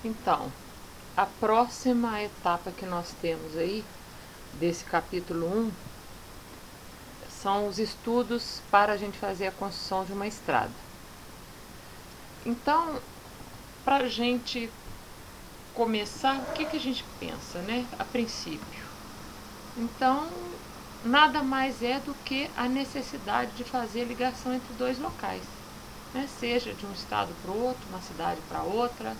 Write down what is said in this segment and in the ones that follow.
Então, a próxima etapa que nós temos aí, desse capítulo 1, são os estudos para a gente fazer a construção de uma estrada. Então, para a gente começar, o que a gente pensa, né? A princípio. Então, nada mais é do que a necessidade de fazer ligação entre dois locais, né? Seja de um estado para o outro, uma cidade para outra,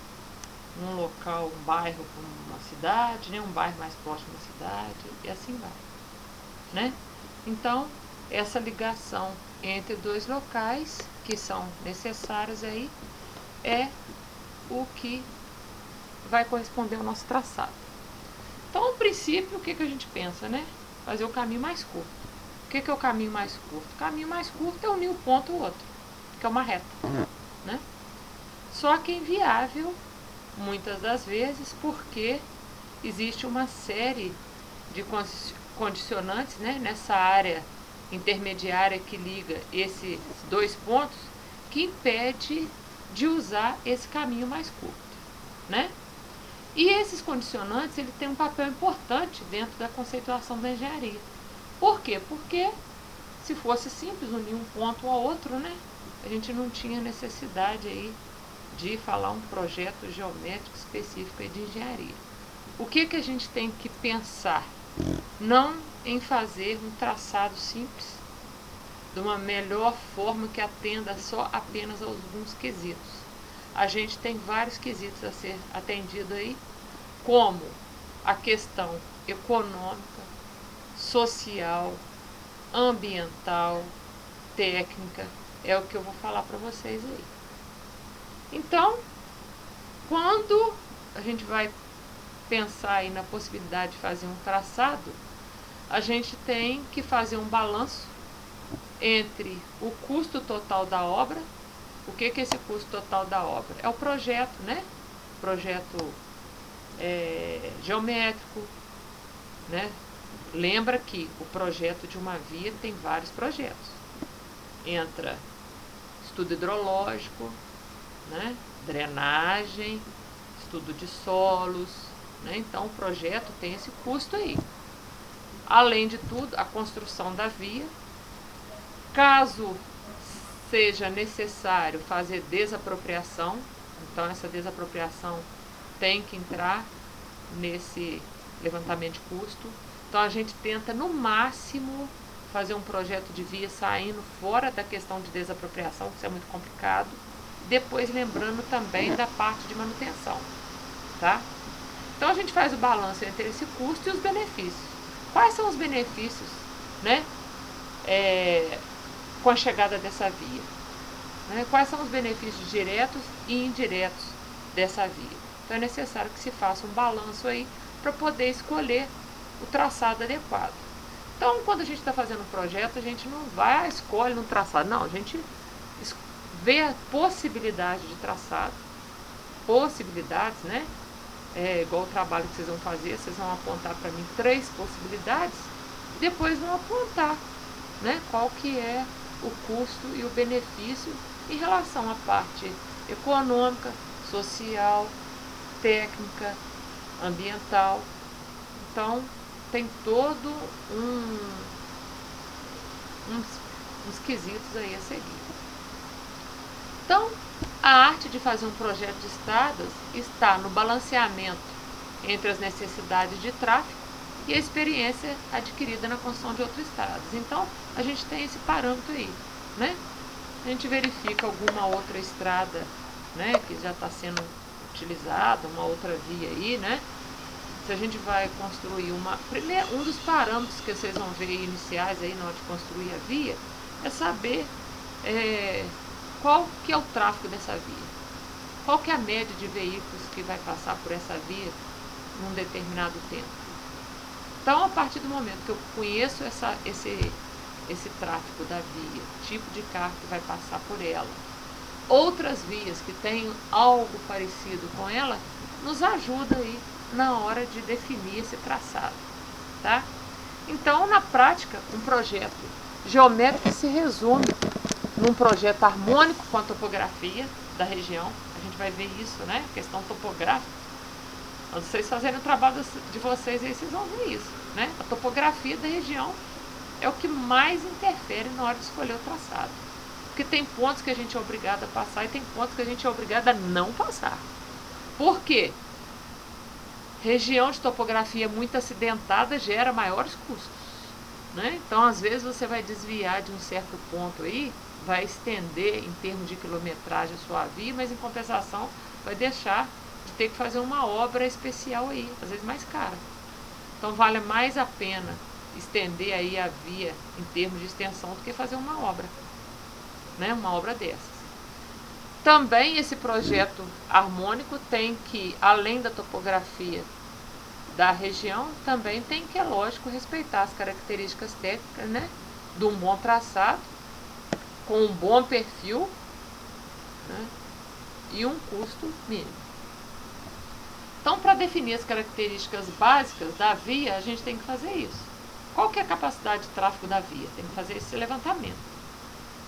um local, um bairro para uma cidade, né? Um bairro mais próximo da cidade, e assim vai, né? Então, essa ligação entre dois locais que são necessários aí é o que vai corresponder ao nosso traçado. Então, ao princípio, o que a gente pensa, né? Fazer o caminho mais curto. O que é o caminho mais curto? O caminho mais curto é unir um ponto ao outro, que é uma reta, né? Só que é inviável, muitas das vezes, porque existe uma série de condicionantes, né, nessa área intermediária que liga esses dois pontos, que impede de usar esse caminho mais curto, né? E esses condicionantes, ele tem um papel importante dentro da conceituação da engenharia. Por quê? Porque se fosse simples unir um ponto ao outro, né, a gente não tinha necessidade aí de falar um projeto geométrico específico aí de engenharia. O que a gente tem que pensar? Não em fazer um traçado simples, de uma melhor forma que atenda só apenas a alguns quesitos. A gente tem vários quesitos a ser atendido aí, como a questão econômica, social, ambiental, técnica, é o que eu vou falar para vocês aí. Então, quando a gente vai pensar aí na possibilidade de fazer um traçado, a gente tem que fazer um balanço entre o custo total da obra. O que é esse custo total da obra? É o projeto, né? Projeto geométrico, né? Lembra que o projeto de uma via tem vários projetos. Entra estudo hidrológico, né? Drenagem, estudo de solos, né? Então o projeto tem esse custo aí. Além de tudo, a construção da via. Caso seja necessário fazer desapropriação, então essa desapropriação tem que entrar nesse levantamento de custo. Então a gente tenta no máximo fazer um projeto de via saindo fora da questão de desapropriação, que isso é muito complicado. Depois lembrando também da parte de manutenção, tá? Então a gente faz o balanço entre esse custo e os benefícios. Quais são os benefícios, né? Com a chegada dessa via, né? Quais são os benefícios diretos e indiretos dessa via? Então é necessário que se faça um balanço aí para poder escolher o traçado adequado. Então, quando a gente está fazendo um projeto, a gente não vai escolher um traçado, não, a gente vê a possibilidade de traçado, possibilidades, né? Igual o trabalho que vocês vão fazer, vocês vão apontar para mim 3 possibilidades e depois vão apontar, né, qual que é o custo e o benefício em relação à parte econômica, social, técnica, ambiental. Então, tem todo uns quesitos aí a seguir. Então, a arte de fazer um projeto de estradas está no balanceamento entre as necessidades de tráfego e a experiência adquirida na construção de outras estradas. Então, a gente tem esse parâmetro aí, né? A gente verifica alguma outra estrada, né, que já está sendo utilizada, uma outra via aí, né? Se a gente vai construir um dos parâmetros que vocês vão ver iniciais aí na hora de construir a via, é saber qual que é o tráfego dessa via, qual que é a média de veículos que vai passar por essa via num determinado tempo. Então, a partir do momento que eu conheço esse tráfego da via, tipo de carro que vai passar por ela, outras vias que têm algo parecido com ela, nos ajuda aí na hora de definir esse traçado, tá? Então, na prática, um projeto geométrico se resume num projeto harmônico com a topografia da região. A gente vai ver isso, né? Questão topográfica. Quando vocês fazerem o trabalho de vocês aí, vocês vão ver isso, né? A topografia da região é o que mais interfere na hora de escolher o traçado. Porque tem pontos que a gente é obrigado a passar e tem pontos que a gente é obrigado a não passar. Por quê? Região de topografia muito acidentada gera maiores custos, né? Então, às vezes, você vai desviar de um certo ponto aí, vai estender em termos de quilometragem a sua via, mas em compensação vai deixar de ter que fazer uma obra especial aí, às vezes mais cara. Então, vale mais a pena estender aí a via em termos de extensão do que fazer uma obra, né? Uma obra dessas. Também esse projeto harmônico tem que, além da topografia da região, também tem que, é lógico, respeitar as características técnicas, né, de um bom traçado, com um bom perfil, né, e um custo mínimo. Então, para definir as características básicas da via, a gente tem que fazer isso. Qual que é a capacidade de tráfego da via? Tem que fazer esse levantamento.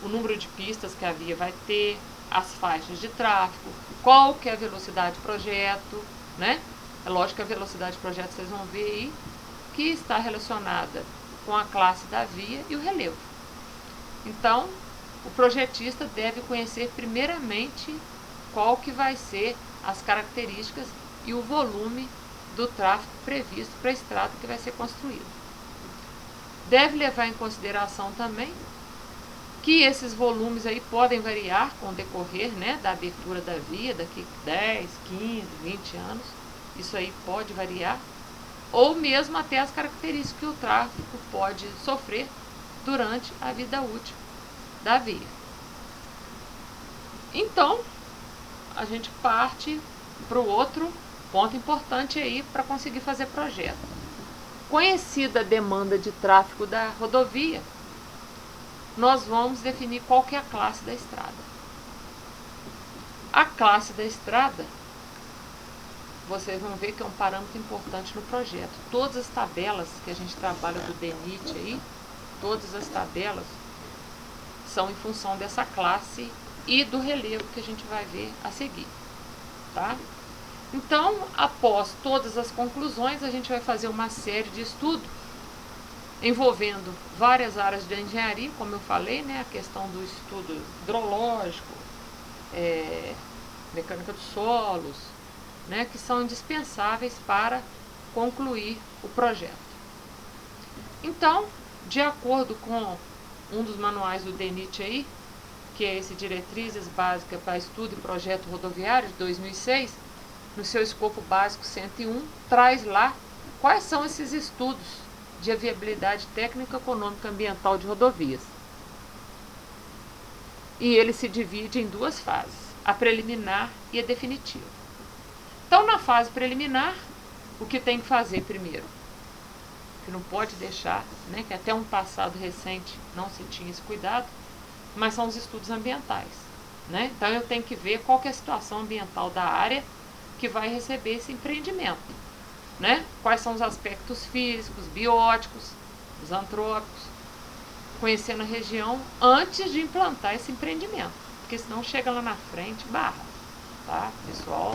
O número de pistas que a via vai ter, as faixas de tráfego, qual que é a velocidade de projeto, né? É lógico que a velocidade de projeto vocês vão ver aí, que está relacionada com a classe da via e o relevo. Então, o projetista deve conhecer primeiramente qual que vai ser as características e o volume do tráfego previsto para a estrada que vai ser construída. Deve levar em consideração também que esses volumes aí podem variar com o decorrer, né, da abertura da via, daqui 10, 15, 20 anos. Isso aí pode variar. Ou mesmo até as características que o tráfego pode sofrer durante a vida útil da via. Então, a gente parte para o outro ponto importante aí para conseguir fazer projeto. Conhecida a demanda de tráfego da rodovia, nós vamos definir qual que é a classe da estrada. A classe da estrada, vocês vão ver que é um parâmetro importante no projeto. Todas as tabelas que a gente trabalha do DENIT aí, todas as tabelas são em função dessa classe e do relevo que a gente vai ver a seguir, tá? Então, após todas as conclusões, a gente vai fazer uma série de estudos envolvendo várias áreas de engenharia, como eu falei, né, a questão do estudo hidrológico, mecânica dos solos, né, que são indispensáveis para concluir o projeto. Então, de acordo com um dos manuais do DENIT aí, que é esse Diretrizes Básicas para Estudo e Projeto Rodoviário de 2006, no seu escopo básico 101, traz lá quais são esses estudos de viabilidade técnica, econômica e ambiental de rodovias. E ele se divide em duas fases, a preliminar e a definitiva. Então, na fase preliminar, o que tem que fazer primeiro? Que não pode deixar, né, que até um passado recente não se tinha esse cuidado, mas são os estudos ambientais, né? Então, eu tenho que ver qual que é a situação ambiental da área que vai receber esse empreendimento, né? Quais são os aspectos físicos, bióticos, os antrópicos, conhecendo a região antes de implantar esse empreendimento, porque senão chega lá na frente e barra, tá? Pessoal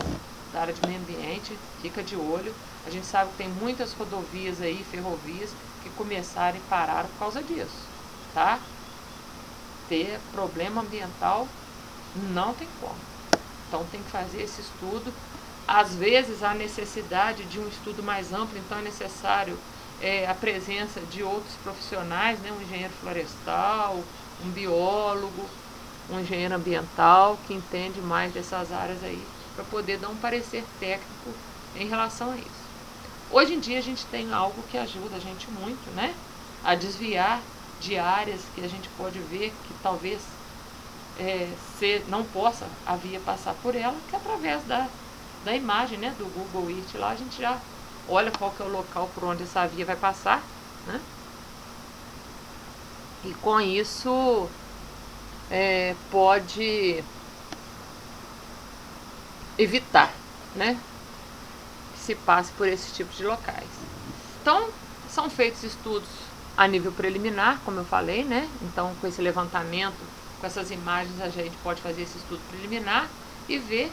da área de meio ambiente, fica de olho. A gente sabe que tem muitas rodovias aí, ferrovias, que começaram e pararam por causa disso, tá? Ter problema ambiental não tem como. Então tem que fazer esse estudo. Às vezes há necessidade de um estudo mais amplo, então é necessário a presença de outros profissionais, né? Um engenheiro florestal, um biólogo, um engenheiro ambiental que entende mais dessas áreas aí, para poder dar um parecer técnico em relação a isso. Hoje em dia a gente tem algo que ajuda a gente muito, né? A desviar de áreas que a gente pode ver que talvez não possa a via passar por ela, que é através da imagem, né, do Google Earth lá, a gente já olha qual que é o local por onde essa via vai passar, né? E com isso pode evitar, né, que se passe por esse tipo de locais. Então, são feitos estudos a nível preliminar, como eu falei, né? Então, com esse levantamento, com essas imagens, a gente pode fazer esse estudo preliminar e ver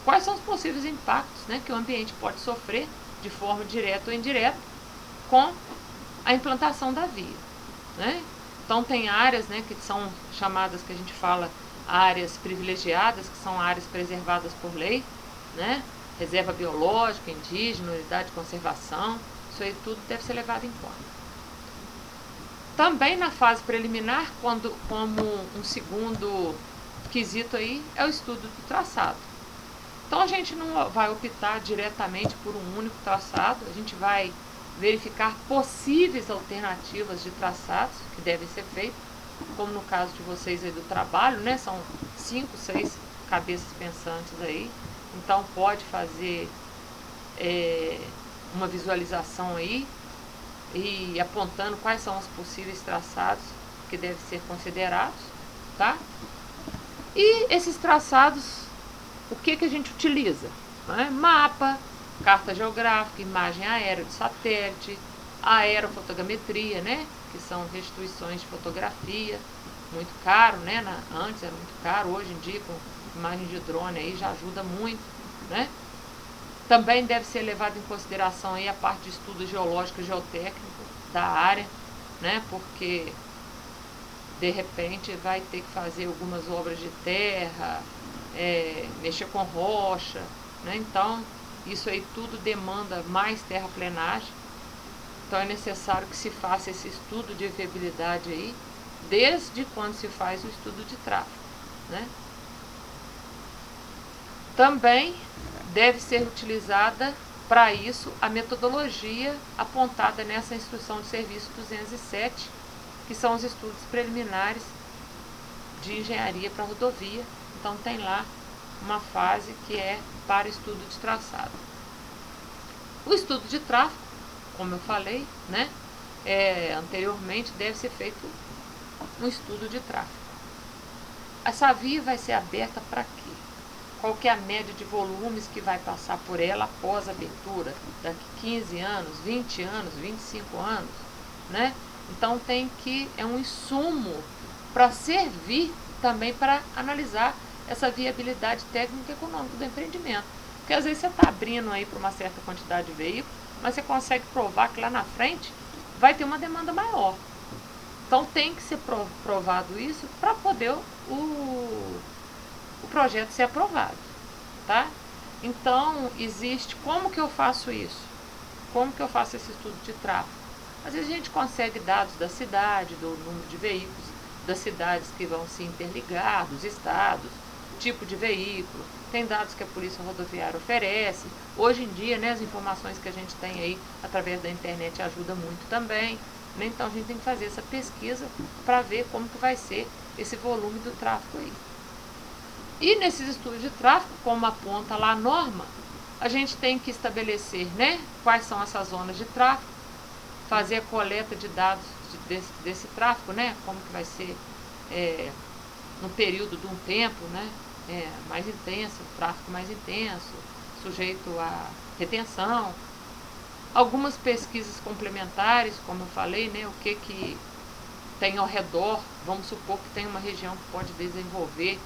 quais são os possíveis impactos, né, que o ambiente pode sofrer de forma direta ou indireta com a implantação da via, né? Então tem áreas, né, que são chamadas, que a gente fala, áreas privilegiadas, que são áreas preservadas por lei, né? Reserva biológica, indígena, unidade de conservação, isso aí tudo deve ser levado em conta. Também na fase preliminar, como um segundo quesito aí, é o estudo do traçado. Então a gente não vai optar diretamente por um único traçado, a gente vai verificar possíveis alternativas de traçados que devem ser feitos, como no caso de vocês aí do trabalho, né? São 5, 6 cabeças pensantes aí, então pode fazer uma visualização aí e apontando quais são os possíveis traçados que devem ser considerados, tá? E esses traçados, o que a gente utiliza? Né? Mapa, carta geográfica, imagem aérea de satélite, aerofotogrametria, né? Que são restituições de fotografia, muito caro, né? Antes era muito caro, hoje em dia com imagem de drone aí já ajuda muito, né? Também deve ser levado em consideração aí a parte de estudo geológico e geotécnico da área, né? Porque de repente vai ter que fazer algumas obras de terra, mexer com rocha, né? Então isso aí tudo demanda mais terraplenagem. Então é necessário que se faça esse estudo de viabilidade aí, desde quando se faz o estudo de tráfego, né? Também deve ser utilizada para isso a metodologia apontada nessa instrução de serviço 207, que são os estudos preliminares de engenharia para rodovia. Então tem lá uma fase que é para estudo de traçado. O estudo de tráfego, como eu falei, né, anteriormente, deve ser feito um estudo de tráfego. Essa via vai ser aberta para quê? Qual que é a média de volumes que vai passar por ela após a abertura, daqui 15 anos, 20 anos, 25 anos, né? Então é um insumo para servir também para analisar essa viabilidade técnica e econômica do empreendimento. Porque às vezes você está abrindo aí para uma certa quantidade de veículos, mas você consegue provar que lá na frente vai ter uma demanda maior. Então tem que ser provado isso para poder o projeto ser aprovado, tá? Então existe, como que eu faço isso? Como que eu faço esse estudo de tráfego? Às vezes a gente consegue dados da cidade, do número de veículos, das cidades que vão se interligar, dos estados, tipo de veículo, tem dados que a Polícia Rodoviária oferece. Hoje em dia, né, as informações que a gente tem aí através da internet ajudam muito também, né? Então a gente tem que fazer essa pesquisa para ver como que vai ser esse volume do tráfego aí. E nesses estudos de tráfego, como aponta lá a norma, a gente tem que estabelecer, né, quais são essas zonas de tráfego, fazer a coleta de dados desse tráfego, né, como que vai ser no período de um tempo, né, mais intenso, tráfego mais intenso, sujeito a retenção. Algumas pesquisas complementares, como eu falei, né, o que tem ao redor, vamos supor que tem uma região que pode desenvolver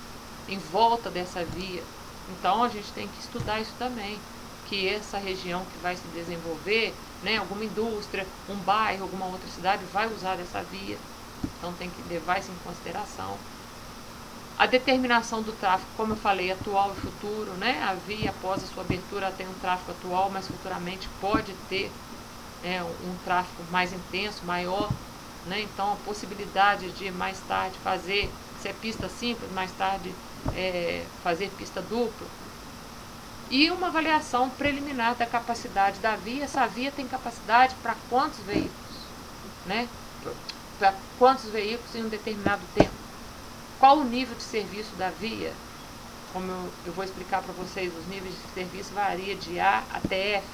em volta dessa via. Então a gente tem que estudar isso também, que essa região que vai se desenvolver, né, alguma indústria, um bairro, alguma outra cidade vai usar dessa via. Então tem que levar isso em consideração. A determinação do tráfego, como eu falei, atual e futuro, né? A via após a sua abertura tem um tráfego atual, mas futuramente pode ter um tráfego mais intenso, maior, né? Então a possibilidade de mais tarde fazer, se é pista simples, mais tarde fazer pista dupla. E uma avaliação preliminar da capacidade da via. Essa via tem capacidade para quantos veículos, né? Para quantos veículos em um determinado tempo? Qual o nível de serviço da via? Como eu vou explicar para vocês, os níveis de serviço varia de A até F.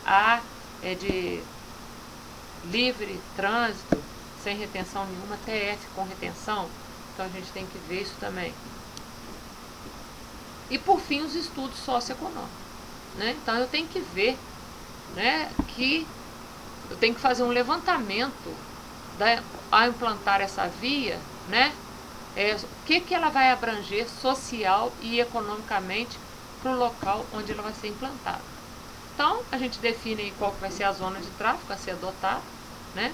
A é de livre trânsito, sem retenção nenhuma, até F com retenção. Então a gente tem que ver isso também. E por fim, os estudos socioeconômicos, né? Então eu tenho que ver, né, que eu tenho que fazer um levantamento ao implantar essa via, né? O que ela vai abranger social e economicamente para o local onde ela vai ser implantada. Então, a gente define aí qual que vai ser a zona de tráfego a ser adotada, né?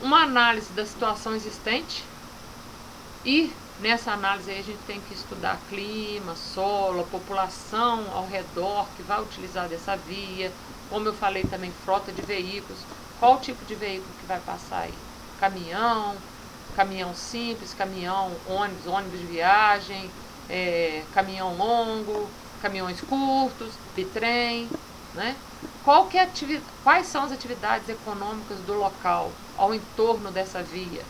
Uma análise da situação existente e nessa análise aí a gente tem que estudar clima, solo, a população ao redor que vai utilizar dessa via, como eu falei também, frota de veículos, qual tipo de veículo que vai passar aí? Caminhão, caminhão simples, caminhão, ônibus de viagem, caminhão longo, caminhões curtos, bitrem, né? Quais são as atividades econômicas do local, ao entorno dessa via?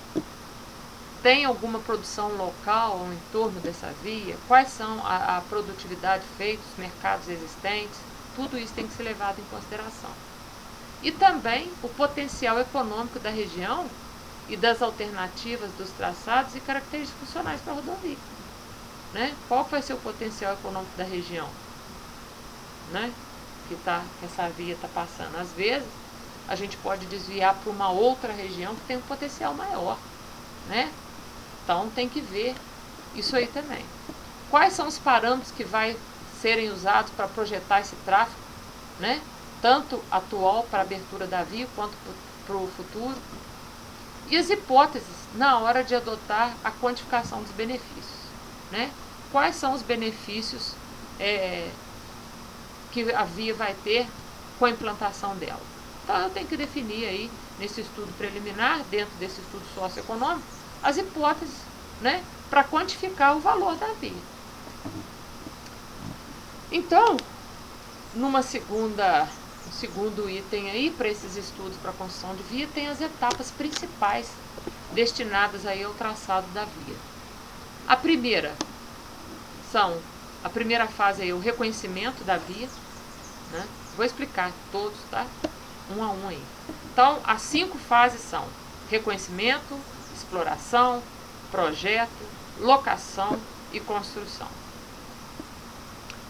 Tem alguma produção local ao entorno dessa via? Quais são a produtividade feita, os mercados existentes? Tudo isso tem que ser levado em consideração. E também o potencial econômico da região e das alternativas dos traçados e características funcionais para a rodovia. Né? Qual vai ser o potencial econômico da região, né? que essa via está passando? Às vezes, a gente pode desviar para uma outra região que tem um potencial maior, né? Então, tem que ver isso aí também. Quais são os parâmetros que vai serem usados para projetar esse tráfego, né? Tanto atual para a abertura da via, quanto para o futuro? E as hipóteses na hora de adotar a quantificação dos benefícios, né? Quais são os benefícios que a via vai ter com a implantação dela? Então, eu tenho que definir aí, nesse estudo preliminar, dentro desse estudo socioeconômico, as hipóteses, né, para quantificar o valor da via. Então, no segundo item aí, para esses estudos para a construção de via, tem as etapas principais destinadas aí ao traçado da via. A primeira fase é o reconhecimento da via, né? Vou explicar todos, tá? Um a um aí. Então, as 5 fases são reconhecimento, exploração, projeto, locação e construção.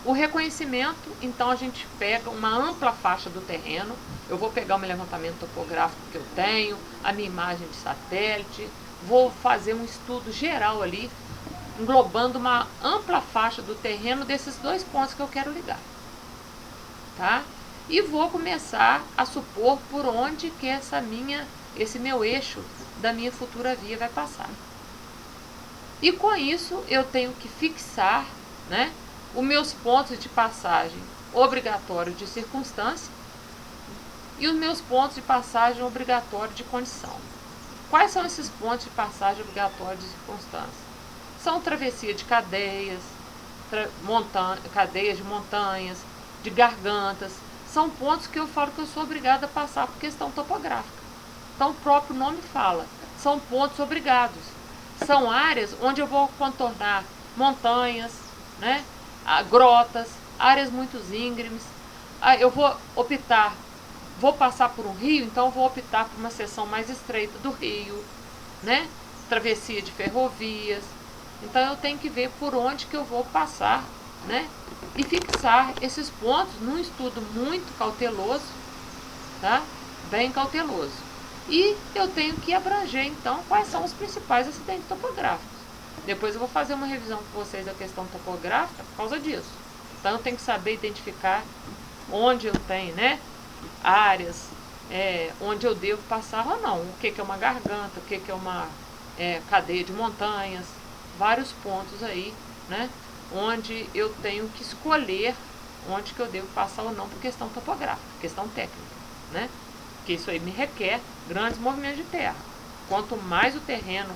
O reconhecimento, então a gente pega uma ampla faixa do terreno, eu vou pegar o meu levantamento topográfico que eu tenho, a minha imagem de satélite, vou fazer um estudo geral ali, englobando uma ampla faixa do terreno desses 2 pontos que eu quero ligar. Tá? E vou começar a supor por onde que esse meu eixo da minha futura via vai passar. E com isso eu tenho que fixar, né, os meus pontos de passagem obrigatórios de circunstância e os meus pontos de passagem obrigatórios de condição. Quais são esses pontos de passagem obrigatórios de circunstância? São travessia de cadeias, cadeias de montanhas, de gargantas. São pontos que eu falo que eu sou obrigada a passar por questão topográfica. Então o próprio nome fala, são pontos obrigados. São áreas onde eu vou contornar montanhas, né, grotas, áreas muito íngremes. Eu vou passar por um rio, então vou optar por uma seção mais estreita do rio, né, travessia de ferrovias. Então eu tenho que ver por onde que eu vou passar, né, e fixar esses pontos num estudo muito cauteloso, tá? Bem cauteloso. E eu tenho que abranger, então, quais são os principais acidentes topográficos. Depois eu vou fazer uma revisão com vocês da questão topográfica por causa disso. Então eu tenho que saber identificar onde eu tenho, né, áreas onde eu devo passar ou não. O que é uma garganta, o que é uma cadeia de montanhas, vários pontos aí, né, onde eu tenho que escolher onde que eu devo passar ou não por questão topográfica, questão técnica, né? Porque isso aí me requer grandes movimentos de terra. Quanto mais o terreno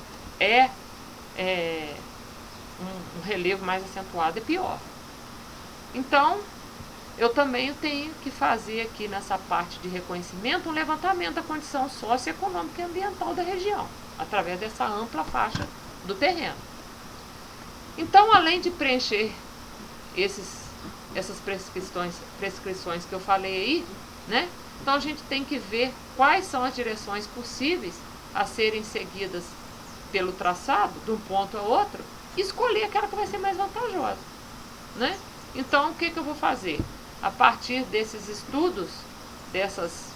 um relevo mais acentuado, é pior. Então, eu também tenho que fazer aqui nessa parte de reconhecimento um levantamento da condição socioeconômica e ambiental da região, através dessa ampla faixa do terreno. Então, além de preencher essas prescrições que eu falei aí, né? Então a gente tem que ver quais são as direções possíveis a serem seguidas pelo traçado, de um ponto a outro, e escolher aquela que vai ser mais vantajosa, né? Então, o que eu vou fazer? A partir desses estudos, dessas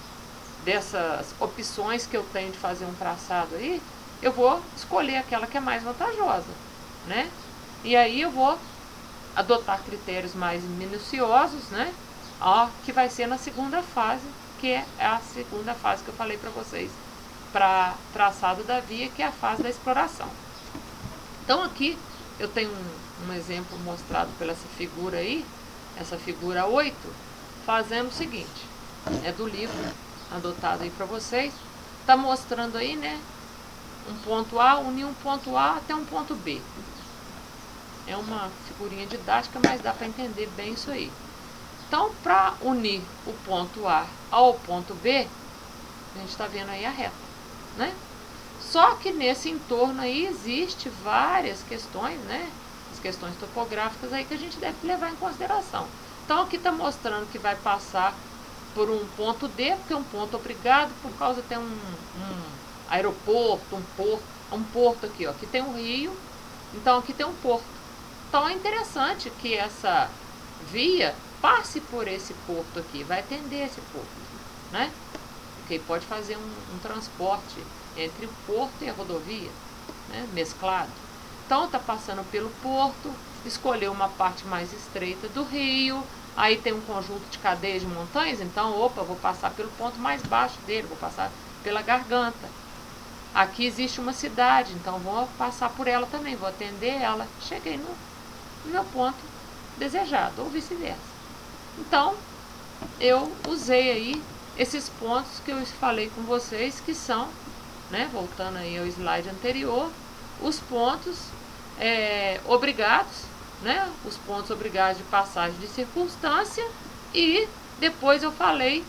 opções que eu tenho de fazer um traçado aí, eu vou escolher aquela que é mais vantajosa, né? E aí eu vou adotar critérios mais minuciosos, né? Ó, que vai ser na segunda fase, que é a segunda fase que eu falei para vocês, para traçado da via, que é a fase da exploração. Então aqui eu tenho um exemplo mostrado pela essa figura aí, essa figura 8, fazendo o seguinte, é do livro adotado aí para vocês, tá mostrando aí, né, um ponto A, unir um ponto A até um ponto B. É uma figurinha didática, mas dá para entender bem isso aí. Então, para unir o ponto A ao ponto B, a gente está vendo aí a reta, né? Só que nesse entorno aí existe várias questões, né? As questões topográficas aí que a gente deve levar em consideração. Então, aqui está mostrando que vai passar por um ponto D, porque é um ponto obrigado, por causa tem um aeroporto, um porto aqui, ó. Aqui tem um rio, então aqui tem um porto. Então é interessante que essa via passe por esse porto aqui, vai atender esse porto, né? Porque pode fazer um transporte entre o porto e a rodovia, né? Mesclado. Então está passando pelo porto, escolheu uma parte mais estreita do rio, aí tem um conjunto de cadeias de montanhas, então, opa, vou passar pelo ponto mais baixo dele, vou passar pela garganta. Aqui existe uma cidade, então vou passar por ela também, vou atender ela. Cheguei no meu ponto desejado, ou vice-versa. Então, eu usei aí esses pontos que eu falei com vocês, que são, né, voltando aí ao slide anterior, os pontos obrigados, né, os pontos obrigados de passagem de circunstância, e depois eu falei,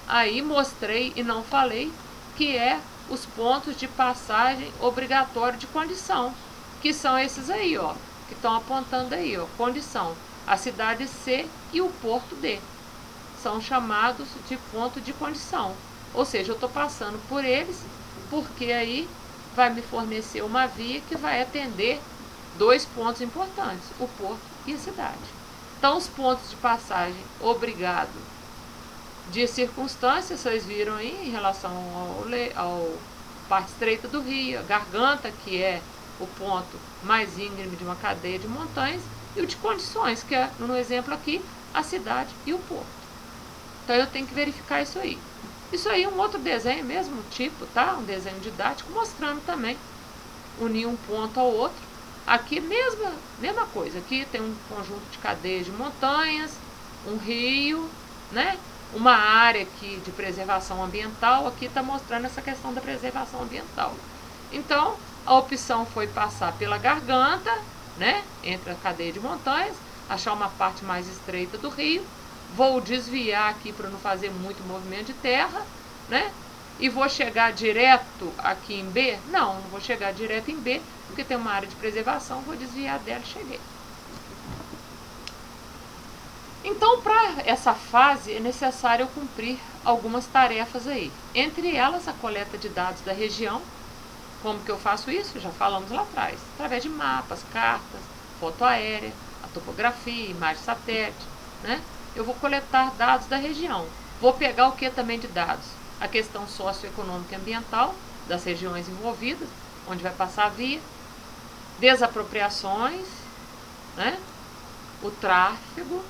aí mostrei e não falei, que é os pontos de passagem obrigatório de condição, que são esses aí, ó, que estão apontando aí, ó, condição, a cidade C e o porto D, são chamados de ponto de condição, ou seja, eu estou passando por eles, porque aí vai me fornecer uma via que vai atender dois pontos importantes, o porto e a cidade. Então, os pontos de passagem obrigado de circunstância, vocês viram aí em relação ao parte estreita do rio, a garganta, que é o ponto mais íngreme de uma cadeia de montanhas, e o de condições, que é, no exemplo aqui, a cidade e o porto. Então eu tenho que verificar isso aí. Isso aí é um outro desenho, mesmo tipo, tá? Um desenho didático, mostrando também unir um ponto ao outro. Aqui mesma coisa, aqui tem um conjunto de cadeias de montanhas, um rio, né? Uma área aqui de preservação ambiental, aqui está mostrando essa questão da preservação ambiental. Então, a opção foi passar pela garganta, né? Entre a cadeia de montanhas, achar uma parte mais estreita do rio, vou desviar aqui para não fazer muito movimento de terra, né? E vou chegar direto aqui em B? Não vou chegar direto em B, porque tem uma área de preservação, vou desviar dela e cheguei. Então, para essa fase, é necessário eu cumprir algumas tarefas aí. Entre elas, a coleta de dados da região. Como que eu faço isso? Já falamos lá atrás. Através de mapas, cartas, foto aérea, a topografia, imagem satélite, né? Eu vou coletar dados da região. Vou pegar o que também de dados? A questão socioeconômica e ambiental das regiões envolvidas, onde vai passar a via, desapropriações, né? O tráfego,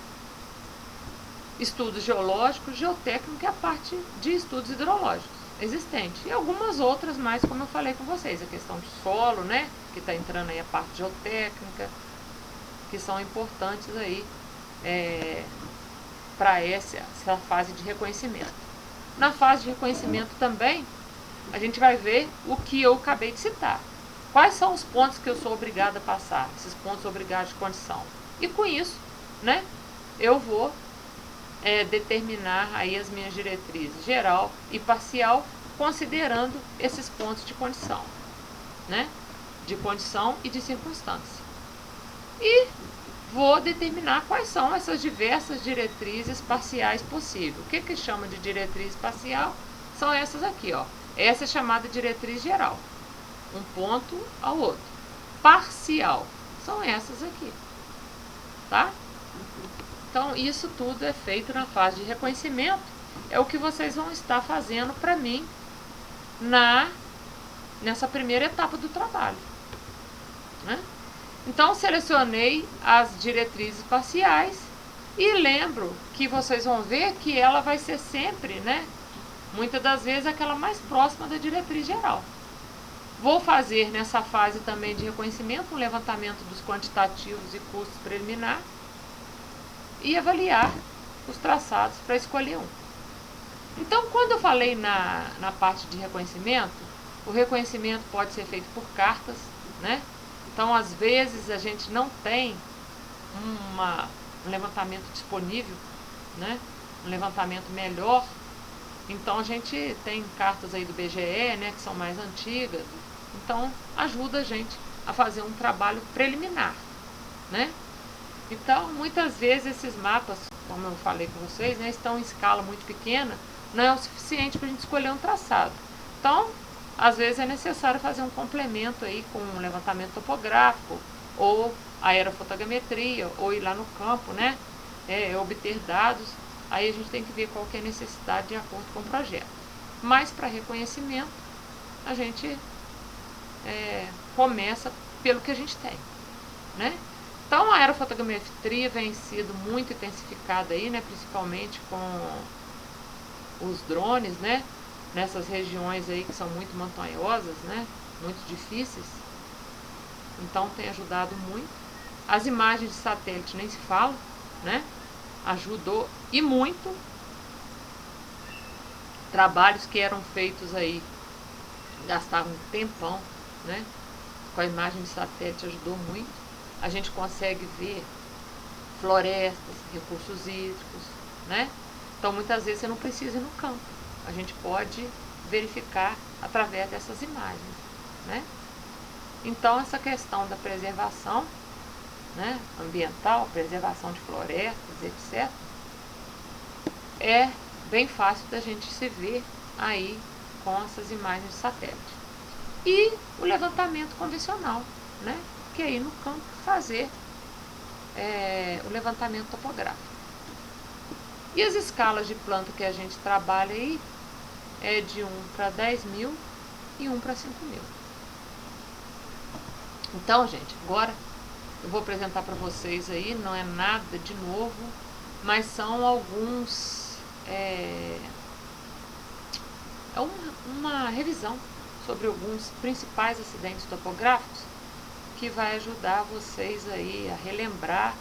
estudos geológicos, geotécnico e a parte de estudos hidrológicos existente. E algumas outras mais, como eu falei com vocês, a questão de solo, né? Que está entrando aí a parte geotécnica, que são importantes aí para essa fase de reconhecimento. Na fase de reconhecimento também, a gente vai ver o que eu acabei de citar. Quais são os pontos que eu sou obrigada a passar, esses pontos obrigados de condição. E com isso, né, eu vou determinar aí as minhas diretrizes geral e parcial, considerando esses pontos de condição, né, de condição e de circunstância. E vou determinar quais são essas diversas diretrizes parciais possíveis. O que chama de diretriz parcial? São essas aqui, ó. Essa é chamada diretriz geral. Um ponto ao outro. Parcial. São essas aqui. Tá? Então, isso tudo é feito na fase de reconhecimento. É o que vocês vão estar fazendo para mim nessa primeira etapa do trabalho, né? Então, selecionei as diretrizes parciais e lembro que vocês vão ver que ela vai ser sempre, né, muitas das vezes, aquela mais próxima da diretriz geral. Vou fazer nessa fase também de reconhecimento um levantamento dos quantitativos e custos preliminar e avaliar os traçados para escolher um. Então, quando eu falei na parte de reconhecimento, o reconhecimento pode ser feito por cartas, né? Então, às vezes, a gente não tem um levantamento disponível, né? Um levantamento melhor. Então, a gente tem cartas aí do BGE, né, que são mais antigas. Então, ajuda a gente a fazer um trabalho preliminar, né? Então, muitas vezes, esses mapas, como eu falei com vocês, né, estão em escala muito pequena, não é o suficiente para a gente escolher um traçado. Então, às vezes é necessário fazer um complemento aí com um levantamento topográfico, ou aerofotogrametria, ou ir lá no campo, né, obter dados. Aí a gente tem que ver qual que é a necessidade de acordo com o projeto. Mas para reconhecimento, a gente começa pelo que a gente tem, né? Então, a aerofotogrametria vem sido muito intensificada aí, né, principalmente com os drones, né, nessas regiões aí que são muito montanhosas, né, muito difíceis. Então, tem ajudado muito. As imagens de satélite nem se fala, né, ajudou e muito. Trabalhos que eram feitos aí, gastavam um tempão, né, com a imagem de satélite ajudou muito. A gente consegue ver florestas, recursos hídricos, né? Então, muitas vezes você não precisa ir no campo. A gente pode verificar através dessas imagens, né? Então, essa questão da preservação, né, ambiental, preservação de florestas, etc., é bem fácil da gente se ver aí com essas imagens de satélite. E o levantamento convencional, né? Que é ir no campo fazer o levantamento topográfico. E as escalas de planta que a gente trabalha aí é de 1 para 10 mil e 1 para 5 mil. Então, gente, agora eu vou apresentar para vocês aí, não é nada de novo, mas são alguns... uma revisão sobre alguns principais acidentes topográficos que vai ajudar vocês aí a relembrar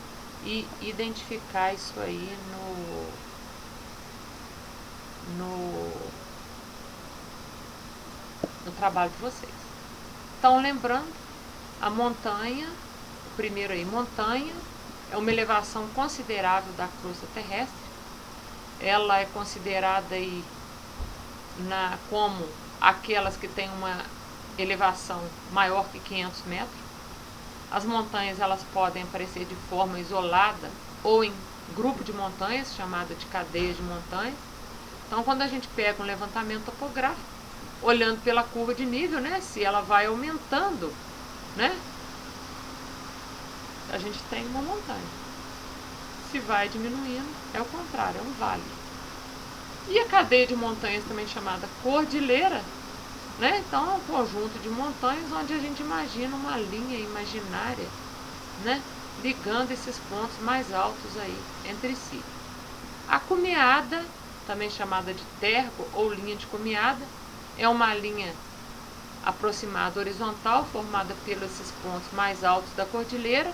e identificar isso aí no trabalho de vocês. Então, lembrando, a montanha, o primeiro aí, montanha, é uma elevação considerável da crosta terrestre. Ela é considerada aí como aquelas que têm uma elevação maior que 500 metros. As montanhas, elas podem aparecer de forma isolada ou em grupo de montanhas, chamada de cadeia de montanhas. Então, quando a gente pega um levantamento topográfico, olhando pela curva de nível, né, se ela vai aumentando, né, a gente tem uma montanha. Se vai diminuindo, é o contrário, é um vale. E a cadeia de montanhas, também chamada cordilheira, né? Então, é um conjunto de montanhas onde a gente imagina uma linha imaginária, né, ligando esses pontos mais altos aí entre si. A cumeada, também chamada de tergo ou linha de cumeada, é uma linha aproximada horizontal formada pelos esses pontos mais altos da cordilheira,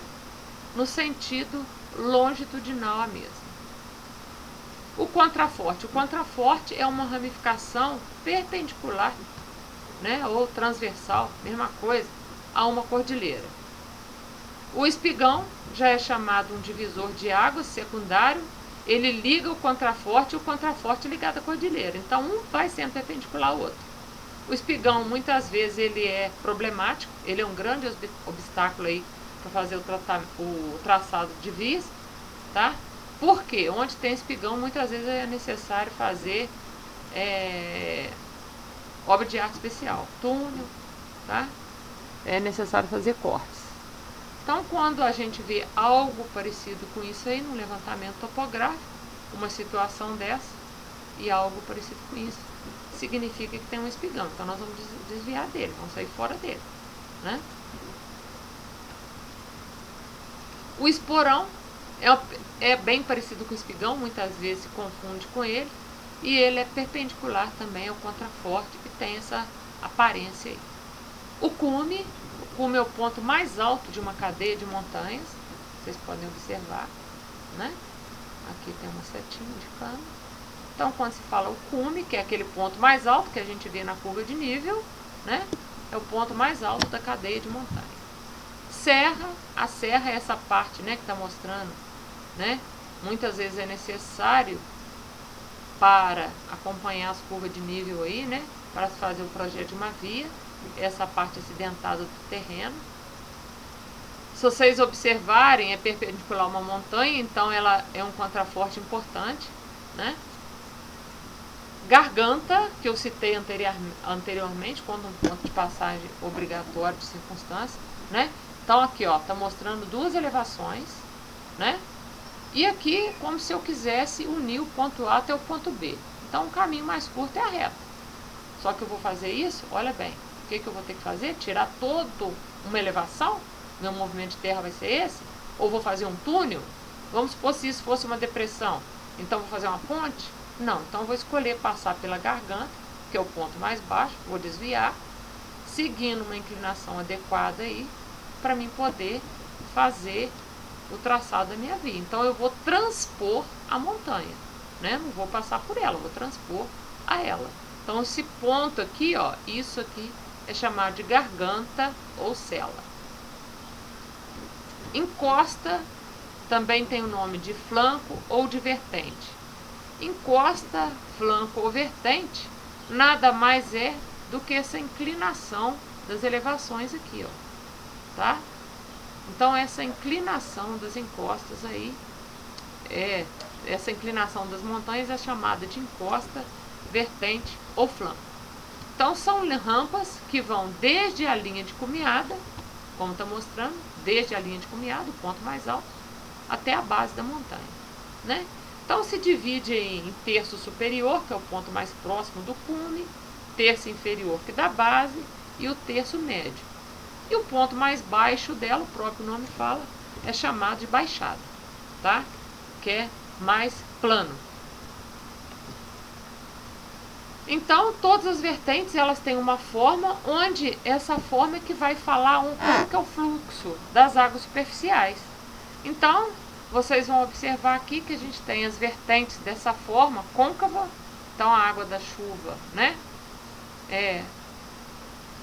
no sentido longitudinal a mesma. O contraforte é uma ramificação perpendicular, né, ou transversal, mesma coisa, a uma cordilheira. O espigão já é chamado um divisor de águas secundário. Ele liga o contraforte e o contraforte ligado à cordilheira. Então, um vai sendo perpendicular ao outro. O espigão, muitas vezes, ele é problemático. Ele é um grande obstáculo aí para fazer o traçado de vias, tá? Porque onde tem espigão, muitas vezes é necessário fazer obra de arte especial, túnel, tá? É necessário fazer cortes. Então, quando a gente vê algo parecido com isso aí no levantamento topográfico, uma situação dessa e algo parecido com isso, significa que tem um espigão. Então, nós vamos desviar dele, vamos sair fora dele, né? O esporão é bem parecido com o espigão, muitas vezes se confunde com ele, e ele é perpendicular também ao contraforte e tem essa aparência aí. O cume é o ponto mais alto de uma cadeia de montanhas, vocês podem observar, né? Aqui tem uma setinha indicando. Então, quando se fala o cume, que é aquele ponto mais alto que a gente vê na curva de nível, né? É o ponto mais alto da cadeia de montanha. Serra, a serra é essa parte, né, que está mostrando, né? Muitas vezes é necessário para acompanhar as curvas de nível aí, né? Para fazer o projeto de uma via, essa parte acidentada do terreno. Se vocês observarem, é perpendicular a uma montanha, então ela é um contraforte importante, né? Garganta, que eu citei anteriormente, quando um ponto de passagem obrigatório de circunstância, né? Então aqui, ó, tá mostrando duas elevações, né? E aqui, como se eu quisesse unir o ponto A até o ponto B. Então o caminho mais curto é a reta. Só que eu vou fazer isso, olha bem, o que eu vou ter que fazer? Tirar toda uma elevação? Meu movimento de terra vai ser esse? Ou vou fazer um túnel? Vamos supor se isso fosse uma depressão. Então vou fazer uma ponte? Não, então vou escolher passar pela garganta, que é o ponto mais baixo, vou desviar, seguindo uma inclinação adequada aí, para mim poder fazer o traçado da minha via. Então eu vou transpor a montanha, né? Não vou passar por ela, vou transpor a ela. Então esse ponto aqui, ó, isso aqui é chamado de garganta ou sela. Encosta também tem o nome de flanco ou de vertente. Encosta, flanco ou vertente nada mais é do que essa inclinação das elevações aqui, ó, tá? Então essa inclinação das encostas aí, essa inclinação das montanhas é chamada de encosta, vertente ou flanco. Então são rampas que vão desde a linha de cumeada, como está mostrando, desde a linha de cumeada, o ponto mais alto, até a base da montanha, né? Então se divide em terço superior, que é o ponto mais próximo do cume, terço inferior, que da base, e o terço médio. E o ponto mais baixo dela, o próprio nome fala, é chamado de baixada, tá? Que é mais plano. Então, todas as vertentes, elas têm uma forma, onde essa forma é que vai falar como que é o fluxo das águas superficiais. Então, vocês vão observar aqui que a gente tem as vertentes dessa forma, côncava. Então, a água da chuva, né,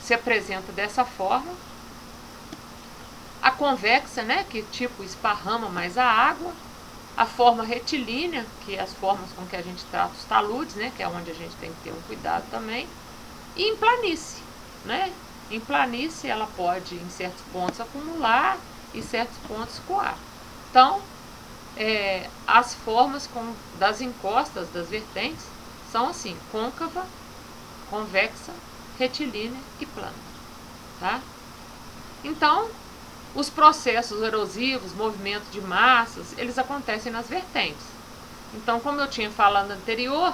se apresenta dessa forma. A convexa, né, que tipo esparrama mais a água. A forma retilínea, que é as formas com que a gente trata os taludes, né, que é onde a gente tem que ter um cuidado também. E em planície, né? Em planície ela pode, em certos pontos, acumular e em certos pontos escoar. Então, as formas das encostas, das vertentes, são assim, côncava, convexa, retilínea e plana, tá? Então, os processos erosivos, movimento de massas, eles acontecem nas vertentes. Então, como eu tinha falado anterior,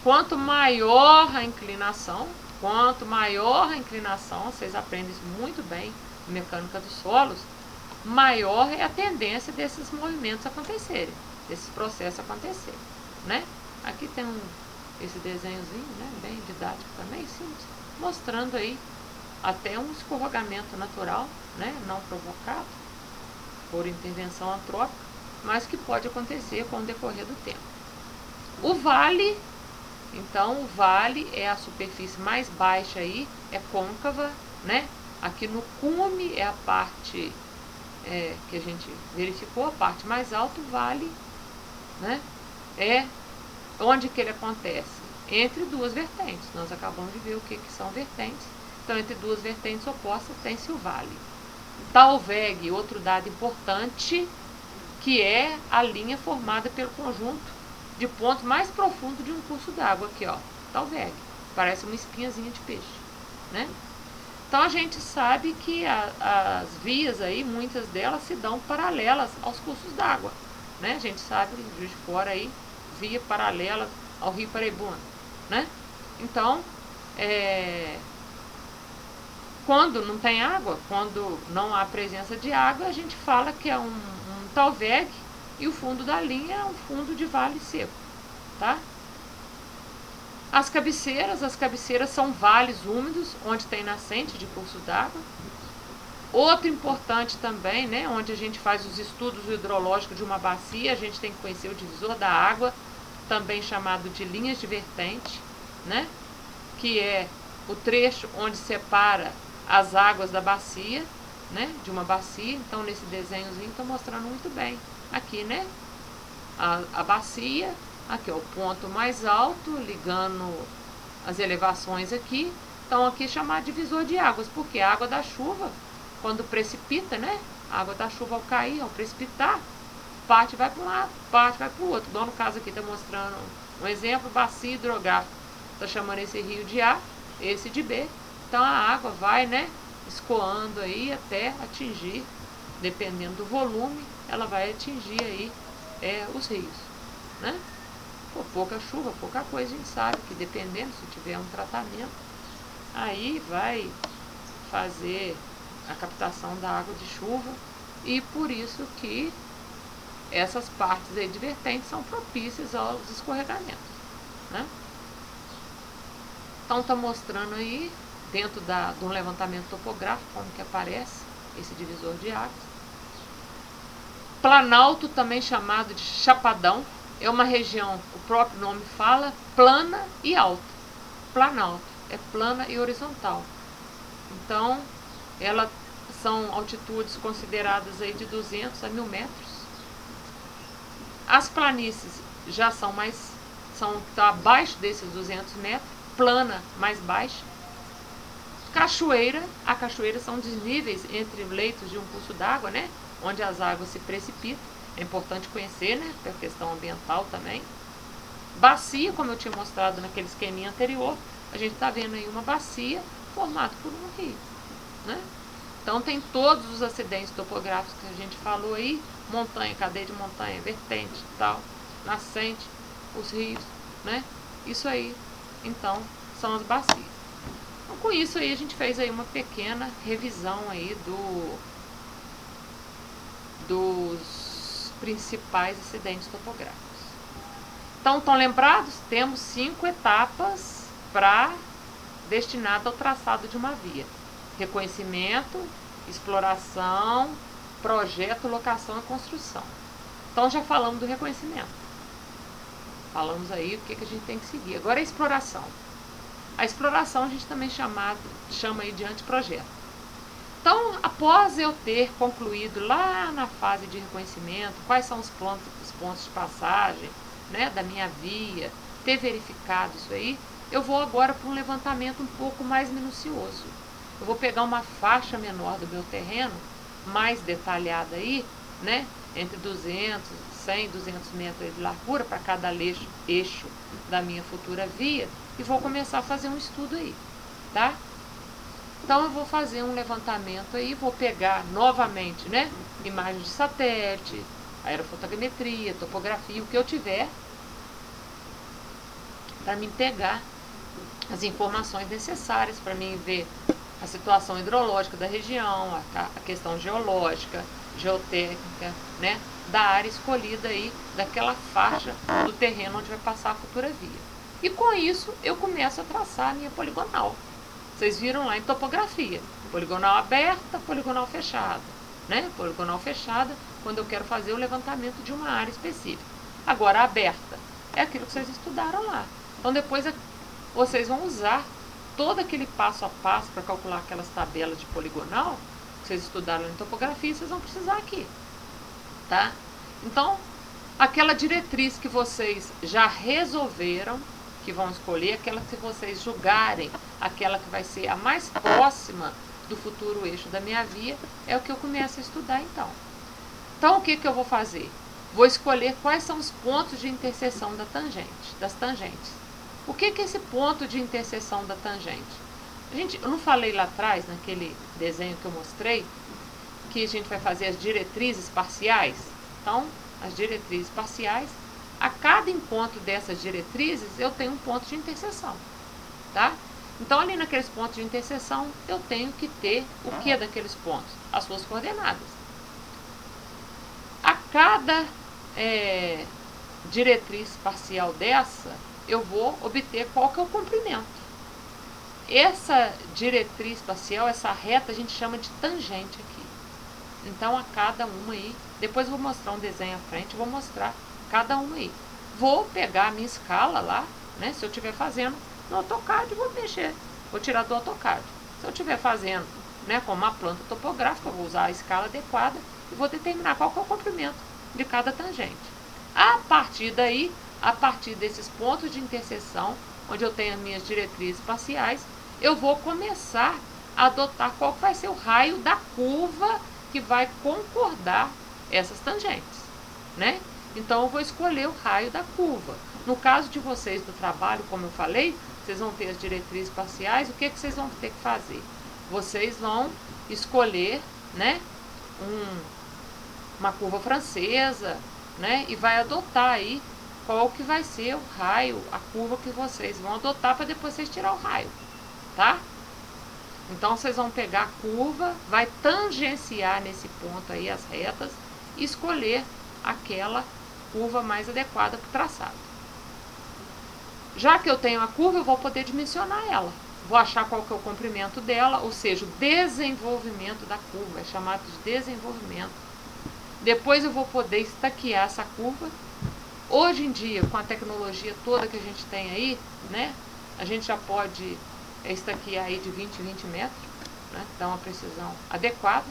quanto maior a inclinação, vocês aprendem isso muito bem em mecânica dos solos, maior é a tendência desses movimentos acontecerem, desses processos acontecerem, né? Aqui tem esse desenhozinho, né, bem didático também, simples, mostrando aí até um escorregamento natural, né, não provocado por intervenção antrópica, mas que pode acontecer com o decorrer do tempo. O vale, então o vale é a superfície mais baixa aí, é côncava, né? Aqui no cume é a parte que a gente verificou, a parte mais alta. O vale, né, é onde que ele acontece? Entre duas vertentes. Nós acabamos de ver o que são vertentes. Então, entre duas vertentes opostas tem-se o vale. Talveg, outro dado importante, que é a linha formada pelo conjunto de pontos mais profundo de um curso d'água aqui, ó. Talveg, parece uma espinhazinha de peixe, né? Então a gente sabe que as vias aí, muitas delas se dão paralelas aos cursos d'água, né? A gente sabe, em Juiz de Fora aí, via paralela ao Rio Paraibuna, né? Então, quando não tem água, quando não há presença de água, a gente fala que é um talveg, e o fundo da linha é um fundo de vale seco, tá? As cabeceiras são vales úmidos, onde tem nascente de curso d'água. Outro importante também, né, onde a gente faz os estudos hidrológicos de uma bacia, a gente tem que conhecer o divisor da água, também chamado de linhas de vertente, né, que é o trecho onde separa as águas da bacia, né, de uma bacia. Então, nesse desenhozinho estou mostrando muito bem aqui, né, a bacia, aqui é o ponto mais alto, ligando as elevações aqui. Então, aqui é chamado divisor de águas, porque a água da chuva, quando precipita, né, a água da chuva ao cair, ao precipitar, parte vai para um lado, parte vai para o outro. Igual no caso aqui está mostrando um exemplo, bacia hidrográfica, está chamando esse rio de A, esse de B. Então a água vai, né, escoando aí até atingir, dependendo do volume, ela vai atingir aí os rios, né? Por pouca chuva, pouca coisa, a gente sabe que dependendo, se tiver um tratamento, aí vai fazer a captação da água de chuva, e por isso que essas partes aí de vertente são propícias aos escorregamentos, né? Então está mostrando aí, dentro de um levantamento topográfico, como que aparece esse divisor de águas. Planalto, também chamado de chapadão, é uma região, o próprio nome fala, plana e alta. Planalto é plana e horizontal. Então, elas são altitudes consideradas aí de 200 a 1000 metros. As planícies já são tá abaixo desses 200 metros, plana mais baixa. Cachoeira, a cachoeira são desníveis entre leitos de um curso d'água, né, onde as águas se precipitam. É importante conhecer, né, pela questão ambiental também. Bacia, como eu tinha mostrado naquele esqueminha anterior, a gente está vendo aí uma bacia formada por um rio, né? Então tem todos os acidentes topográficos que a gente falou aí, montanha, cadeia de montanha, vertente, tal, nascente, os rios, né? Isso aí, então, são as bacias. Então, com isso aí a gente fez aí uma pequena revisão aí dos principais acidentes topográficos. Então, estão lembrados? Temos 5 etapas destinadas ao traçado de uma via: reconhecimento, exploração, projeto, locação e construção. Então, já falamos do reconhecimento. Falamos aí o que a gente tem que seguir. Agora, a exploração. A exploração a gente também chama aí de anteprojeto. Então, após eu ter concluído lá na fase de reconhecimento quais são os pontos de passagem, né, da minha via, ter verificado isso aí, eu vou agora para um levantamento um pouco mais minucioso. Eu vou pegar uma faixa menor do meu terreno, mais detalhada aí, né, entre 200, 100, 200 metros de largura para cada eixo da minha futura via, e vou começar a fazer um estudo aí, tá? Então eu vou fazer um levantamento aí, vou pegar novamente, né, imagens de satélite, aerofotogrametria, topografia, o que eu tiver, para mim pegar as informações necessárias para mim ver a situação hidrológica da região, a questão geológica, geotécnica, né, da área escolhida aí, daquela faixa do terreno onde vai passar a futura via. E com isso eu começo a traçar a minha poligonal. Vocês viram lá em topografia, poligonal aberta, poligonal fechada, né? Poligonal fechada, quando eu quero fazer o levantamento de uma área específica. Agora, aberta é aquilo que vocês estudaram lá. Então, depois vocês vão usar todo aquele passo a passo para calcular aquelas tabelas de poligonal que vocês estudaram em topografia, vocês vão precisar aqui, tá? Então, aquela diretriz que vocês já resolveram, que vão escolher, aquela que vocês julgarem, aquela que vai ser a mais próxima do futuro eixo da minha via, é o que eu começo a estudar então. Então, o que eu vou fazer? Vou escolher quais são os pontos de interseção das tangentes. O que é esse ponto de interseção da tangente? Eu não falei lá atrás, naquele desenho que eu mostrei, que a gente vai fazer as diretrizes parciais? Então, as diretrizes parciais, a cada encontro dessas diretrizes, eu tenho um ponto de interseção, tá? Então, ali naqueles pontos de interseção, eu tenho que ter o que daqueles pontos? As suas coordenadas. A cada diretriz parcial dessa, eu vou obter qual que é o comprimento. Essa diretriz parcial, essa reta, a gente chama de tangente aqui. Então, a cada uma aí, depois eu vou mostrar um desenho à frente, vou mostrar cada uma aí. Vou pegar a minha escala lá, né? Se eu estiver fazendo no AutoCAD, vou mexer, vou tirar do AutoCAD. Se eu estiver fazendo, né, com uma planta topográfica, eu vou usar a escala adequada e vou determinar qual que é o comprimento de cada tangente. A partir daí, a partir desses pontos de interseção, onde eu tenho as minhas diretrizes parciais, eu vou começar a adotar qual vai ser o raio da curva que vai concordar essas tangentes, né? Então, eu vou escolher o raio da curva. No caso de vocês do trabalho, como eu falei, vocês vão ter as diretrizes parciais, o que vocês vão ter que fazer? Vocês vão escolher, né, uma curva francesa, né, e vai adotar aí qual que vai ser o raio, a curva que vocês vão adotar para depois vocês tirar o raio, tá? Então, vocês vão pegar a curva, vai tangenciar nesse ponto aí as retas e escolher aquela curva mais adequada para o traçado. Já que eu tenho a curva, eu vou poder dimensionar ela. Vou achar qual que é o comprimento dela, ou seja, o desenvolvimento da curva, é chamado de desenvolvimento. Depois eu vou poder estaquear essa curva. Hoje em dia, com a tecnologia toda que a gente tem aí, né, a gente já pode estaquear aí de 20 em 20 metros, né, dá uma precisão adequada.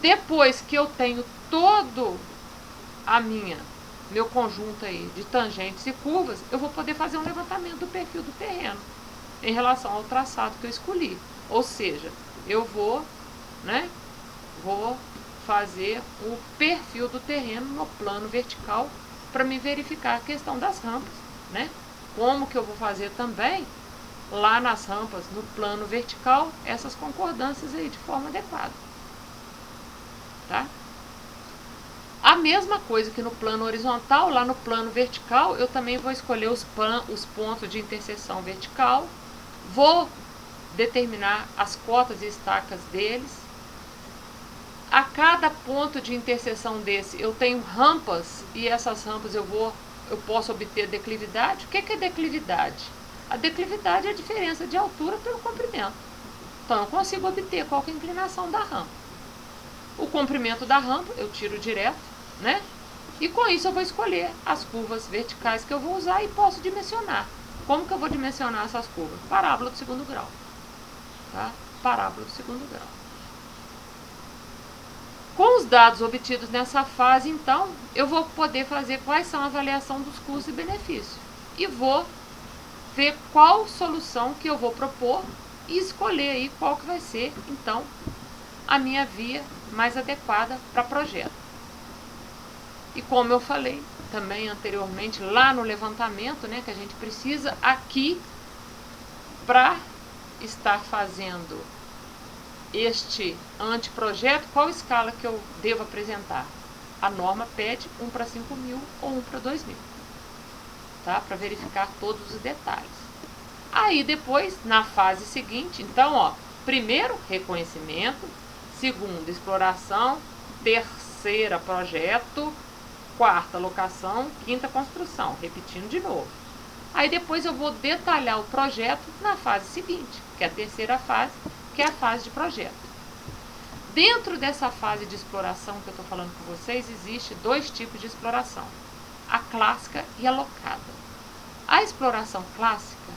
Depois que eu tenho todo meu conjunto aí de tangentes e curvas, eu vou poder fazer um levantamento do perfil do terreno em relação ao traçado que eu escolhi. Ou seja, eu vou fazer o perfil do terreno no plano vertical para me verificar a questão das rampas, né? Como que eu vou fazer também lá nas rampas, no plano vertical, essas concordâncias aí de forma adequada, tá? A mesma coisa que no plano horizontal, lá no plano vertical, eu também vou escolher os pontos de interseção vertical, vou determinar as cotas e estacas deles. A cada ponto de interseção desse, eu tenho rampas, e essas rampas eu posso obter declividade. O que é declividade? A declividade é a diferença de altura pelo comprimento. Então, eu consigo obter qual que é a inclinação da rampa. O comprimento da rampa eu tiro direto, né? E com isso eu vou escolher as curvas verticais que eu vou usar e posso dimensionar. Como que eu vou dimensionar essas curvas? Parábola do segundo grau, tá? Parábola do segundo grau. Com os dados obtidos nessa fase, então, eu vou poder fazer quais são a avaliação dos custos e benefícios. E vou ver qual solução que eu vou propor e escolher aí qual que vai ser, então, a minha via mais adequada para projeto. E como eu falei também anteriormente, lá no levantamento, né, que a gente precisa aqui para estar fazendo este anteprojeto, qual escala que eu devo apresentar? A norma pede 1 para 5.000 ou 1 para 2.000, tá? Para verificar todos os detalhes. Aí depois, na fase seguinte, então, ó, primeiro, reconhecimento, segundo, exploração, terceira, projeto, quarta, locação, quinta, construção, repetindo de novo. Aí depois eu vou detalhar o projeto na fase seguinte, que é a terceira fase, que é a fase de projeto. Dentro dessa fase de exploração que eu estou falando com vocês, existe dois tipos de exploração, a clássica e a locada. A exploração clássica,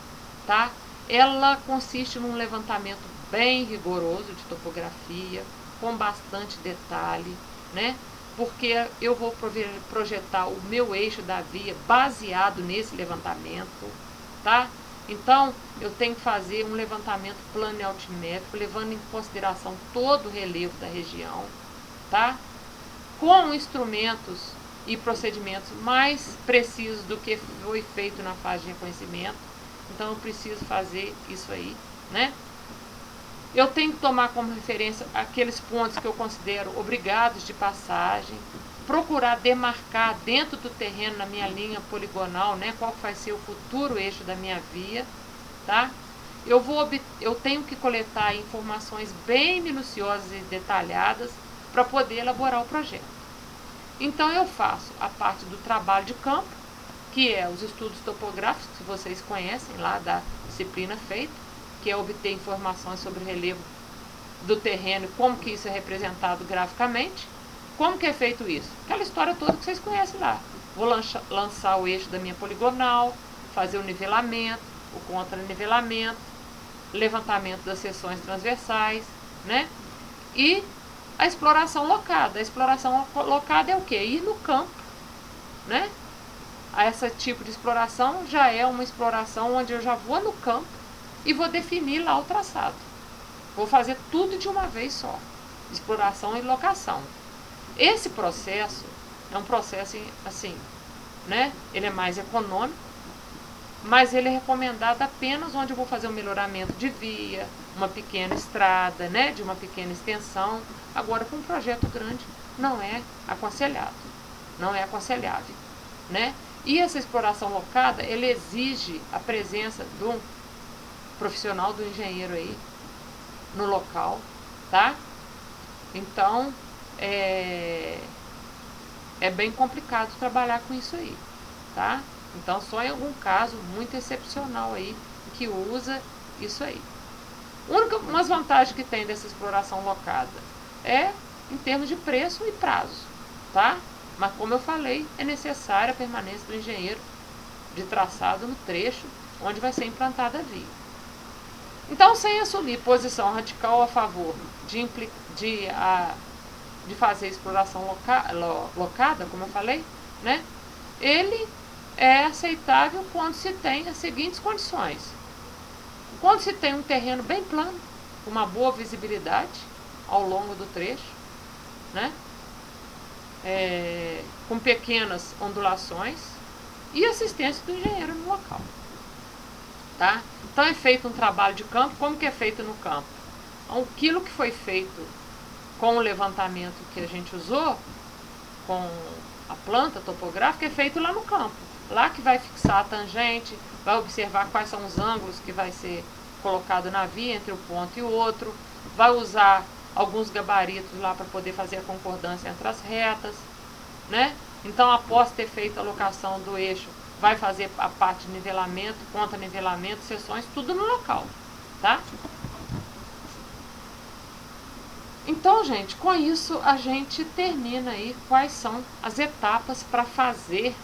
tá? Ela consiste num levantamento bem rigoroso de topografia, com bastante detalhe, né? Porque eu vou projetar o meu eixo da via baseado nesse levantamento, tá? Então, eu tenho que fazer um levantamento plano e altimétrico, levando em consideração todo o relevo da região, tá? Com instrumentos e procedimentos mais precisos do que foi feito na fase de reconhecimento. Então, eu preciso fazer isso aí, né? Eu tenho que tomar como referência aqueles pontos que eu considero obrigados de passagem, procurar demarcar dentro do terreno, na minha linha poligonal, né, qual vai ser o futuro eixo da minha via, tá? eu tenho que coletar informações bem minuciosas e detalhadas para poder elaborar o projeto. Então eu faço a parte do trabalho de campo, que é os estudos topográficos, que vocês conhecem lá da disciplina feita, que é obter informações sobre o relevo do terreno e como que isso é representado graficamente. Como que é feito isso? Aquela história toda que vocês conhecem lá. Vou lançar o eixo da minha poligonal, fazer o nivelamento, o contra-nivelamento, levantamento das seções transversais, né? E a exploração locada. A exploração locada é o quê? Ir no campo, né? Esse tipo de exploração já é uma exploração onde eu já vou no campo e vou definir lá o traçado. Vou fazer tudo de uma vez só. Exploração e locação. Esse processo é um processo assim, né? Ele é mais econômico, mas ele é recomendado apenas onde eu vou fazer um melhoramento de via, uma pequena estrada, né? De uma pequena extensão. Agora, para um projeto grande, não é aconselhado, não é aconselhável, né? E essa exploração locada, ele exige a presença do profissional, do engenheiro aí, no local, tá? Então, é bem complicado trabalhar com isso aí, tá? Então, só em algum caso muito excepcional aí que usa isso aí. Umas vantagens que tem dessa exploração locada é em termos de preço e prazo, tá? Mas como eu falei, é necessária a permanência do engenheiro de traçado no trecho onde vai ser implantada a via. Então, sem assumir posição radical a favor de fazer exploração locada, como eu falei, né? Ele é aceitável quando se tem as seguintes condições. Quando se tem um terreno bem plano, com uma boa visibilidade ao longo do trecho, né? Com pequenas ondulações e assistência do engenheiro no local. Tá? Então é feito um trabalho de campo. Como que é feito no campo? Aquilo que foi feito com o levantamento que a gente usou, com a planta topográfica, é feito lá no campo. Lá que vai fixar a tangente, vai observar quais são os ângulos que vai ser colocado na via entre o ponto e o outro, vai usar alguns gabaritos lá para poder fazer a concordância entre as retas, né? Então, após ter feito a locação do eixo, vai fazer a parte de nivelamento, contra-nivelamento, seções, tudo no local, tá? Então, gente, com isso a gente termina aí quais são as etapas para fazer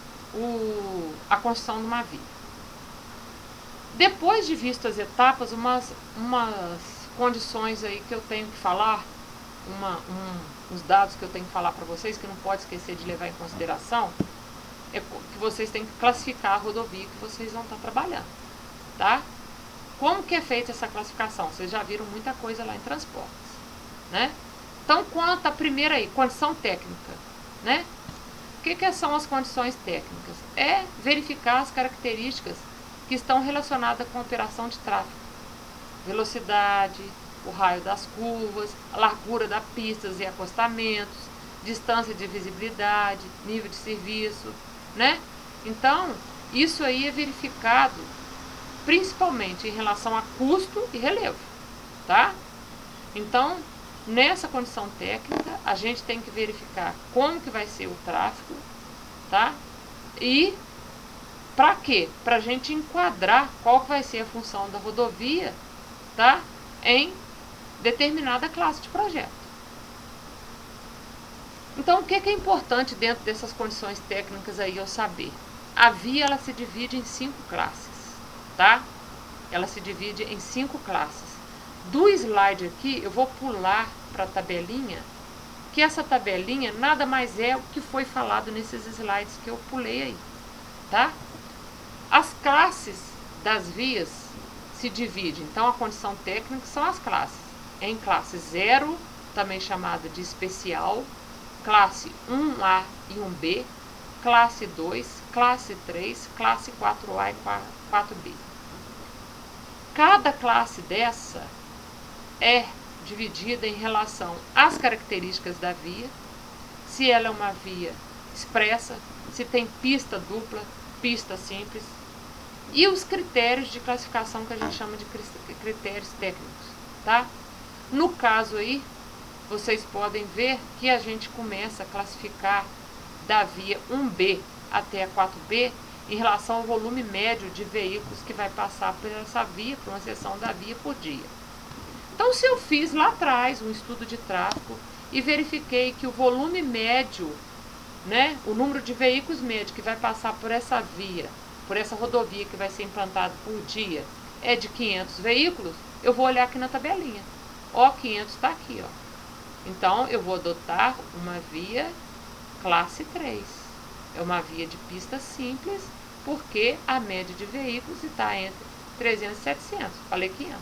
a construção de uma via. Depois de visto as etapas, umas condições aí que eu tenho que falar, os dados que eu tenho que falar para vocês, que não pode esquecer de levar em consideração, é que vocês têm que classificar a rodovia que vocês vão estar trabalhando, tá? Como que é feita essa classificação? Vocês já viram muita coisa lá em transportes, né? Então, quanto à primeira aí, condição técnica, né? O que são as condições técnicas? É verificar as características que estão relacionadas com a operação de tráfego. Velocidade, o raio das curvas, a largura das pistas e acostamentos, distância de visibilidade, nível de serviço, né? Então, isso aí é verificado principalmente em relação a custo e relevo, tá? Então, nessa condição técnica, a gente tem que verificar como que vai ser o tráfego, tá? E para quê? Para a gente enquadrar qual que vai ser a função da rodovia, tá? Em determinada classe de projeto. Então, o que é importante dentro dessas condições técnicas aí eu saber? A via, ela se divide em 5 classes, tá? Ela se divide em 5 classes. Do slide aqui, eu vou pular para a tabelinha, que essa tabelinha nada mais é o que foi falado nesses slides que eu pulei aí, tá? As classes das vias se dividem. Então, a condição técnica são as classes. Em classe 0, também chamada de especial, classe 1A e 1B, classe 2, classe 3, classe 4A e 4B. Cada classe dessa é dividida em relação às características da via, se ela é uma via expressa, se tem pista dupla, pista simples, e os critérios de classificação que a gente chama de critérios técnicos, tá? No caso aí, vocês podem ver que a gente começa a classificar da via 1B até a 4B em relação ao volume médio de veículos que vai passar por essa via, por uma seção da via por dia. Então, se eu fiz lá atrás um estudo de tráfego e verifiquei que o volume médio, né, o número de veículos médio que vai passar por essa via, por essa rodovia que vai ser implantada por dia, é de 500 veículos, eu vou olhar aqui na tabelinha. Ó, 500 está aqui, ó. Então, eu vou adotar uma via classe 3. É uma via de pista simples, porque a média de veículos está entre 300 e 700. Falei 500.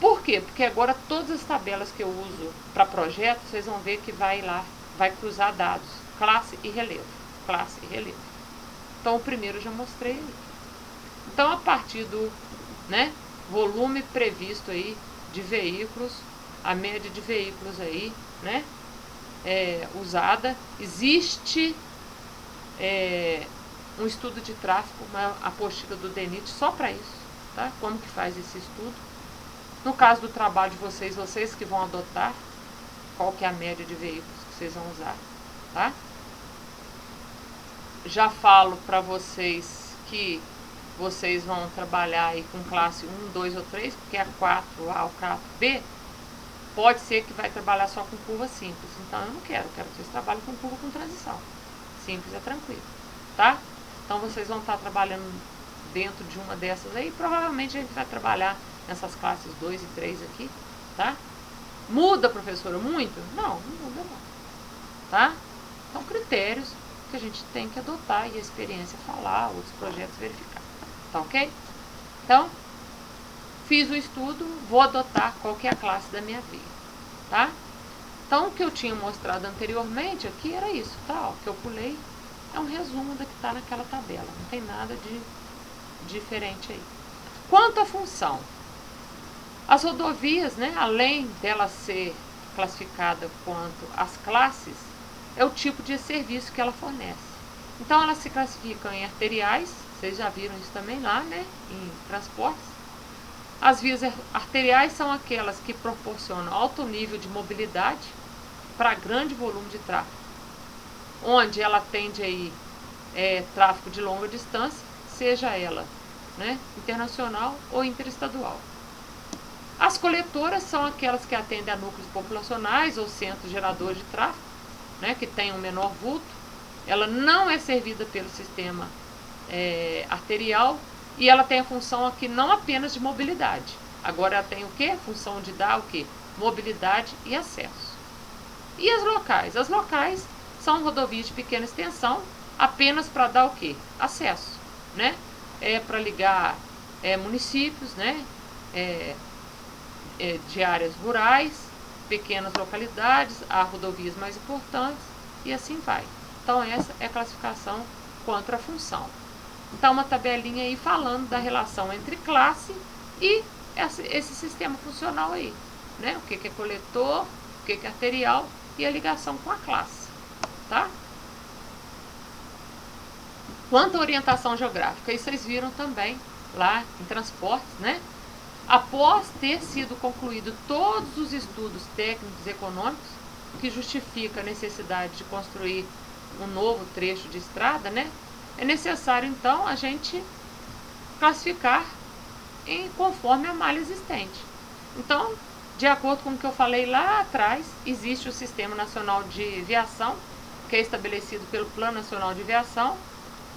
Por quê? Porque agora todas as tabelas que eu uso para projeto, vocês vão ver que vai lá, vai cruzar dados, classe e relevo, classe e relevo. Então, o primeiro eu já mostrei aí. Então, a partir do, né, volume previsto aí de veículos, a média de veículos aí, né, usada, existe um estudo de tráfego, uma apostila do DENIT só para isso, tá? Como que faz esse estudo. No caso do trabalho de vocês, vocês que vão adotar qual que é a média de veículos que vocês vão usar, tá? Já falo para vocês que vocês vão trabalhar aí com classe 1, 2 ou 3, porque a 4A ou 4B pode ser que vai trabalhar só com curva simples. Então eu não quero que vocês trabalhem com curva com transição. Simples é tranquilo, tá? Então vocês vão estar trabalhando dentro de uma dessas aí. Provavelmente a gente vai trabalhar nessas classes 2 e 3 aqui, tá? Muda, professora, muito? Não, não muda não, tá? São critérios que a gente tem que adotar e a experiência falar, outros projetos verificar, tá ok? Então, fiz o estudo, vou adotar qual que é a classe da minha via, tá? Então, o que eu tinha mostrado anteriormente aqui era isso, tá? O que eu pulei é um resumo do que está naquela tabela, não tem nada de diferente aí. Quanto à função, as rodovias, né, além dela ser classificada quanto as classes, é o tipo de serviço que ela fornece. Então, elas se classificam em arteriais, vocês já viram isso também lá, né, em transportes. As vias arteriais são aquelas que proporcionam alto nível de mobilidade para grande volume de tráfego, onde ela atende aí tráfego de longa distância, seja ela, né, internacional ou interestadual. As coletoras são aquelas que atendem a núcleos populacionais ou centros geradores de tráfego, né, que tem um menor vulto. Ela não é servida pelo sistema arterial e ela tem a função aqui não apenas de mobilidade. Agora ela tem o quê? A função de dar o quê? Mobilidade e acesso. E as locais? As locais são rodovias de pequena extensão, apenas para dar o quê? Acesso, né? Para ligar municípios, né? De áreas rurais, pequenas localidades, a rodovias mais importantes e assim vai. Então essa é a classificação quanto à função. Então uma tabelinha aí falando da relação entre classe e esse sistema funcional aí, né? O que é coletor, o que é arterial e a ligação com a classe, tá? Quanto à orientação geográfica, isso vocês viram também lá em transportes, né? Após ter sido concluído todos os estudos técnicos e econômicos que justificam a necessidade de construir um novo trecho de estrada, né, é necessário então a gente classificar conforme a malha existente. Então, de acordo com o que eu falei lá atrás, existe o Sistema Nacional de Viação, que é estabelecido pelo Plano Nacional de Viação,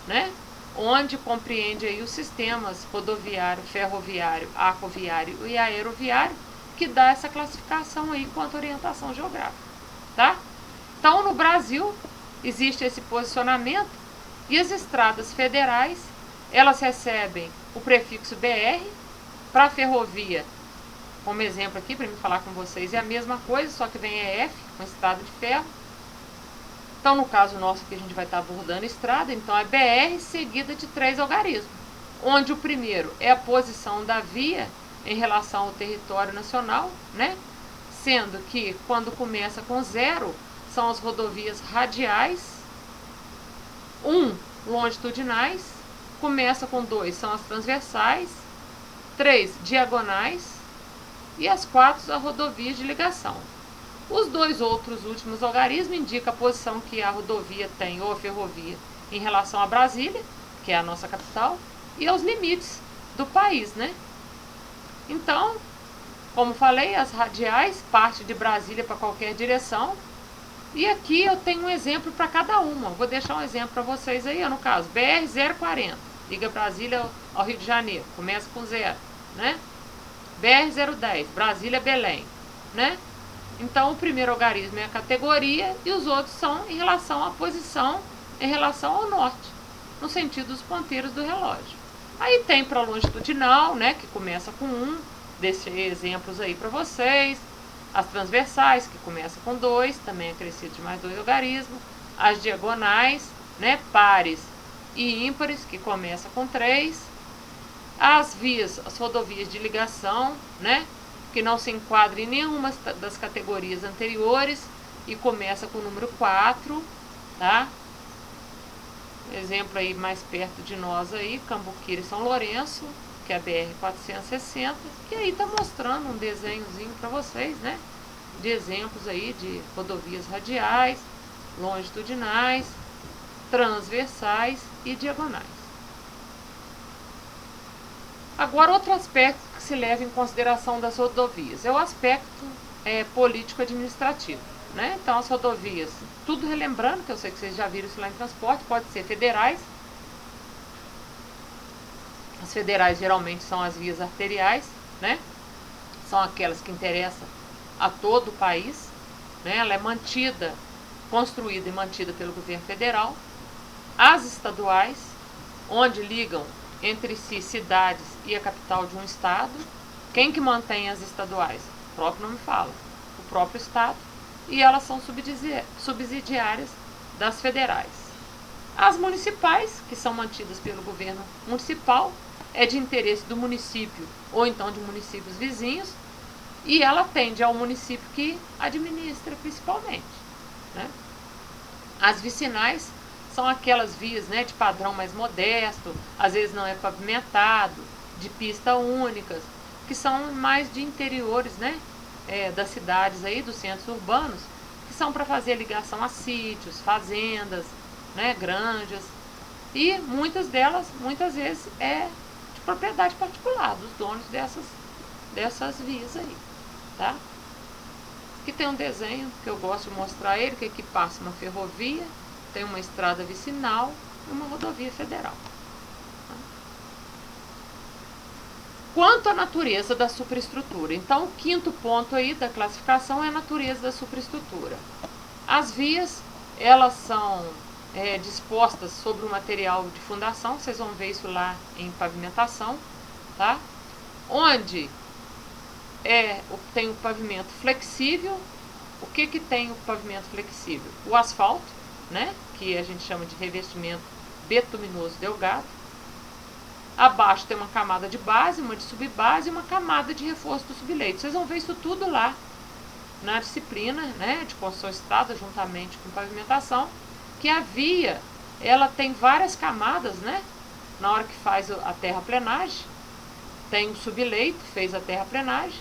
né, onde compreende aí os sistemas rodoviário, ferroviário, aquaviário e aeroviário, que dá essa classificação aí quanto à orientação geográfica, tá? Então, no Brasil, existe esse posicionamento e as estradas federais, elas recebem o prefixo BR. Para a ferrovia, como exemplo aqui, para me falar com vocês, é a mesma coisa, só que vem EF, uma estrada de ferro. Então, no caso nosso que a gente vai estar abordando estrada, então é BR seguida de 3 algarismos, onde o primeiro é a posição da via em relação ao território nacional, né? Sendo que quando começa com 0, são as rodovias radiais, 1 longitudinais começa com 2, são as transversais, 3, diagonais, e as 4, as rodovias de ligação. Os 2 outros últimos algarismos indicam a posição que a rodovia tem, ou a ferrovia, em relação a Brasília, que é a nossa capital, e aos limites do país, né? Então, como falei, as radiais partem de Brasília para qualquer direção. E aqui eu tenho um exemplo para cada uma. Vou deixar um exemplo para vocês aí, no caso, BR-040, liga Brasília ao Rio de Janeiro, começa com 0, né? BR-010, Brasília-Belém, né? Então, o primeiro algarismo é a categoria e os outros são em relação à posição, em relação ao norte, no sentido dos ponteiros do relógio. Aí tem para longitudinal, né, que começa com 1, desses exemplos aí para vocês. As transversais, que começa com 2, também acrescido de mais 2 algarismos. As diagonais, né, pares e ímpares, que começa com 3. As vias, as rodovias de ligação, né, que não se enquadram em nenhuma das categorias anteriores e começa com o número 4, tá? Exemplo aí mais perto de nós aí, Cambuquira e São Lourenço, que é a BR-460, que aí tá mostrando um desenhozinho para vocês, né? De exemplos aí de rodovias radiais, longitudinais, transversais e diagonais. Agora, outro aspecto que se leva em consideração das rodovias é o aspecto político-administrativo, né? Então, as rodovias, tudo relembrando, que eu sei que vocês já viram isso lá em transporte, pode ser federais. As federais geralmente são as vias arteriais, né? São aquelas que interessam a todo o país, né? Ela é mantida, construída e mantida pelo governo federal. As estaduais, onde ligam entre si cidades e a capital de um estado. Quem que mantém as estaduais? O próprio nome fala, o próprio estado, e elas são subsidiárias das federais. As municipais, que são mantidas pelo governo municipal, é de interesse do município ou então de municípios vizinhos, e ela atende ao município que administra principalmente, né? As vicinais são aquelas vias, né, de padrão mais modesto, às vezes não é pavimentado, de pista únicas, que são mais de interiores, né, das cidades aí, dos centros urbanos, que são para fazer ligação a sítios, fazendas, né, granjas, e muitas delas, muitas vezes, é de propriedade particular, dos donos dessas vias aí, tá? Aqui tem um desenho que eu gosto de mostrar ele, que aqui passa uma ferrovia, tem uma estrada vicinal e uma rodovia federal. Quanto à natureza da superestrutura, então o quinto ponto aí da classificação é a natureza da superestrutura. As vias, elas são dispostas sobre o material de fundação, vocês vão ver isso lá em pavimentação, tá? Onde tem o pavimento flexível. O que tem o pavimento flexível? O asfalto, né, que a gente chama de revestimento betuminoso delgado. Abaixo tem uma camada de base, uma de subbase e uma camada de reforço do subleito. Vocês vão ver isso tudo lá na disciplina, né, de construção estrada, juntamente com pavimentação, que a via, ela tem várias camadas, né? Na hora que faz a terraplenagem, tem o subleito, fez a terraplenagem.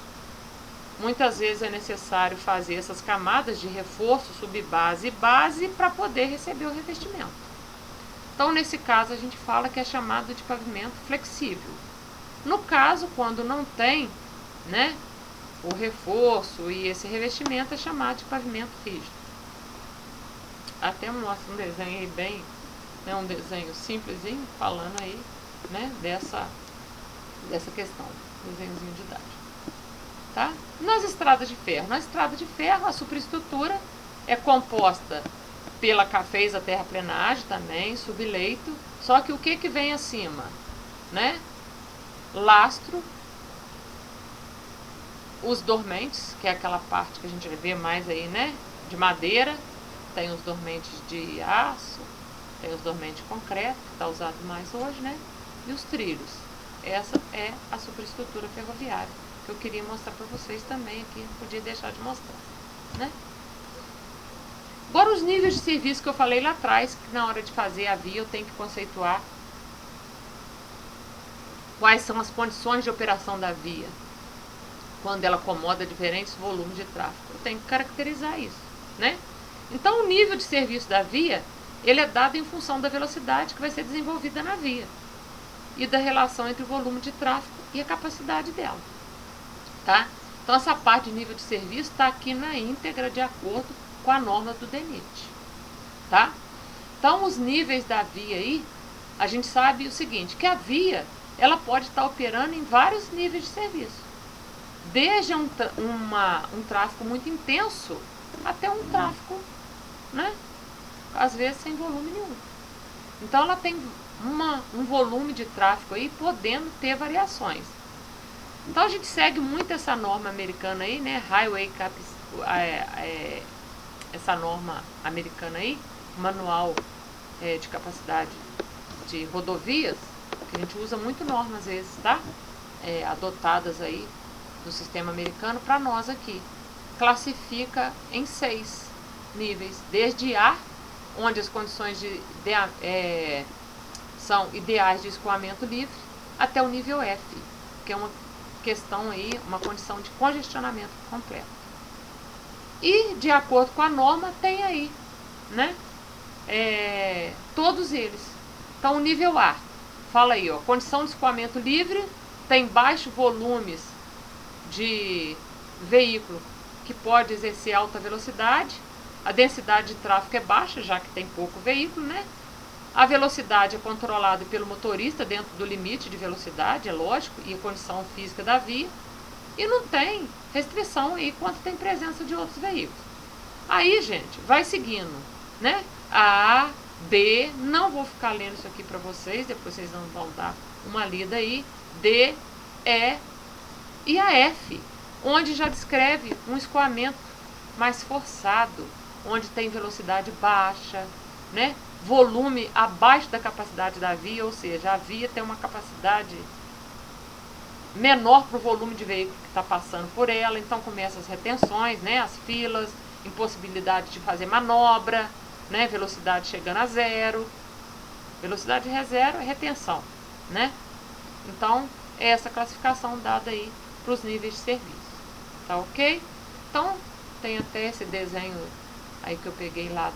Muitas vezes é necessário fazer essas camadas de reforço, subbase e base para poder receber o revestimento. Então, nesse caso, a gente fala que é chamado de pavimento flexível. No caso, quando não tem, né, o reforço e esse revestimento, é chamado de pavimento rígido. Até mostra um desenho aí bem, né, um desenho simplesinho, falando aí, né, dessa questão, desenhozinho didático. Tá? Nas estradas de ferro. Na estrada de ferro, a superestrutura é composta fez a terraplenagem também, subleito, só que o que vem acima? Né? Lastro, os dormentes, que é aquela parte que a gente vê mais aí, né? De madeira, tem os dormentes de aço, tem os dormentes de concreto, que está usado mais hoje, né? E os trilhos. Essa é a superestrutura ferroviária, que eu queria mostrar para vocês também aqui, não podia deixar de mostrar, né? Agora, os níveis de serviço que eu falei lá atrás, que na hora de fazer a via eu tenho que conceituar quais são as condições de operação da via, quando ela acomoda diferentes volumes de tráfego. Eu tenho que caracterizar isso, né? Então, o nível de serviço da via, ele é dado em função da velocidade que vai ser desenvolvida na via e da relação entre o volume de tráfego e a capacidade dela, tá? Então, essa parte de nível de serviço está aqui na íntegra de acordo com a norma do DENIT, tá? Então, os níveis da via aí, a gente sabe o seguinte, que a via, ela pode estar operando em vários níveis de serviço, desde um tráfego muito intenso até um tráfego, né, às vezes sem volume nenhum. Então, ela tem um volume de tráfego aí podendo ter variações. Então, a gente segue muito essa norma americana aí, né, essa norma americana aí, manual de capacidade de rodovias, que a gente usa muito norma às vezes, tá? Adotadas aí do sistema americano para nós aqui. Classifica em 6 níveis, desde A, onde as condições são ideais de escoamento livre, até o nível F, que é uma questão aí, uma condição de congestionamento completo. E, de acordo com a norma, tem aí, né, todos eles. Então, o nível A, fala aí, ó, condição de escoamento livre, tem baixo volumes de veículo que pode exercer alta velocidade, a densidade de tráfego é baixa, já que tem pouco veículo, né? A velocidade é controlada pelo motorista dentro do limite de velocidade, é lógico, e a condição física da via, e não tem restrição aí quanto tem presença de outros veículos. Aí, gente, vai seguindo, né? A, B, não vou ficar lendo isso aqui para vocês, depois vocês não vão dar uma lida aí, D, E e a F, onde já descreve um escoamento mais forçado, onde tem velocidade baixa, né? Volume abaixo da capacidade da via, ou seja, a via tem uma capacidade menor para o volume de veículo que está passando por ela, então começam as retenções, né? As filas, impossibilidade de fazer manobra, né? Velocidade chegando a zero, velocidade zero é retenção, né? Então, é essa classificação dada aí para os níveis de serviço, tá ok? Então, tem até esse desenho aí que eu peguei lá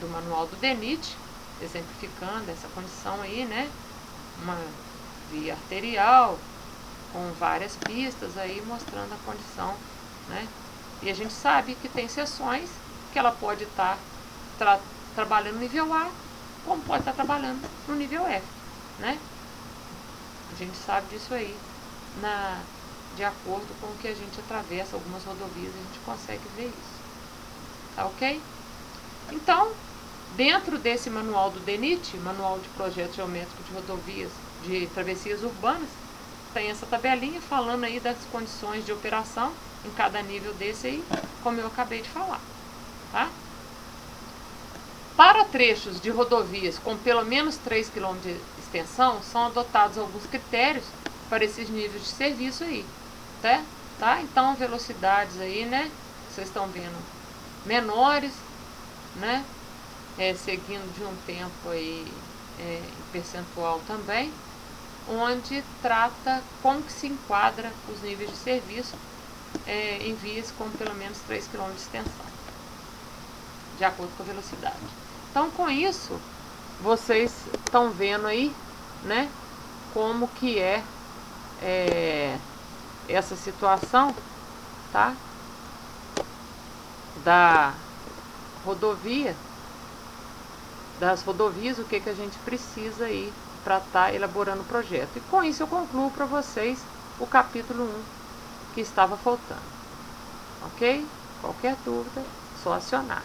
do manual do DENIT, exemplificando essa condição aí, né? Uma via arterial com várias pistas aí mostrando a condição, né? E a gente sabe que tem seções que ela pode estar trabalhando no nível A, como pode estar trabalhando no nível F, né? A gente sabe disso aí, de acordo com o que a gente atravessa algumas rodovias, a gente consegue ver isso, tá ok? Então, dentro desse manual do DENIT, Manual de Projeto Geométrico de Rodovias de Travessias Urbanas, tem essa tabelinha falando aí das condições de operação em cada nível desse aí, como eu acabei de falar, tá? Para trechos de rodovias com pelo menos 3 km de extensão, são adotados alguns critérios para esses níveis de serviço aí, tá? Então, velocidades aí, né, vocês estão vendo, menores, né, seguindo de um tempo aí, percentual também, onde trata como que se enquadra os níveis de serviço em vias com pelo menos 3 km de extensão, de acordo com a velocidade. Então, com isso, vocês estão vendo aí, né, como que essa situação, tá, das rodovias, o que a gente precisa aí para estar elaborando o projeto. E com isso eu concluo para vocês o capítulo 1 que estava faltando, ok? Qualquer dúvida, só acionar.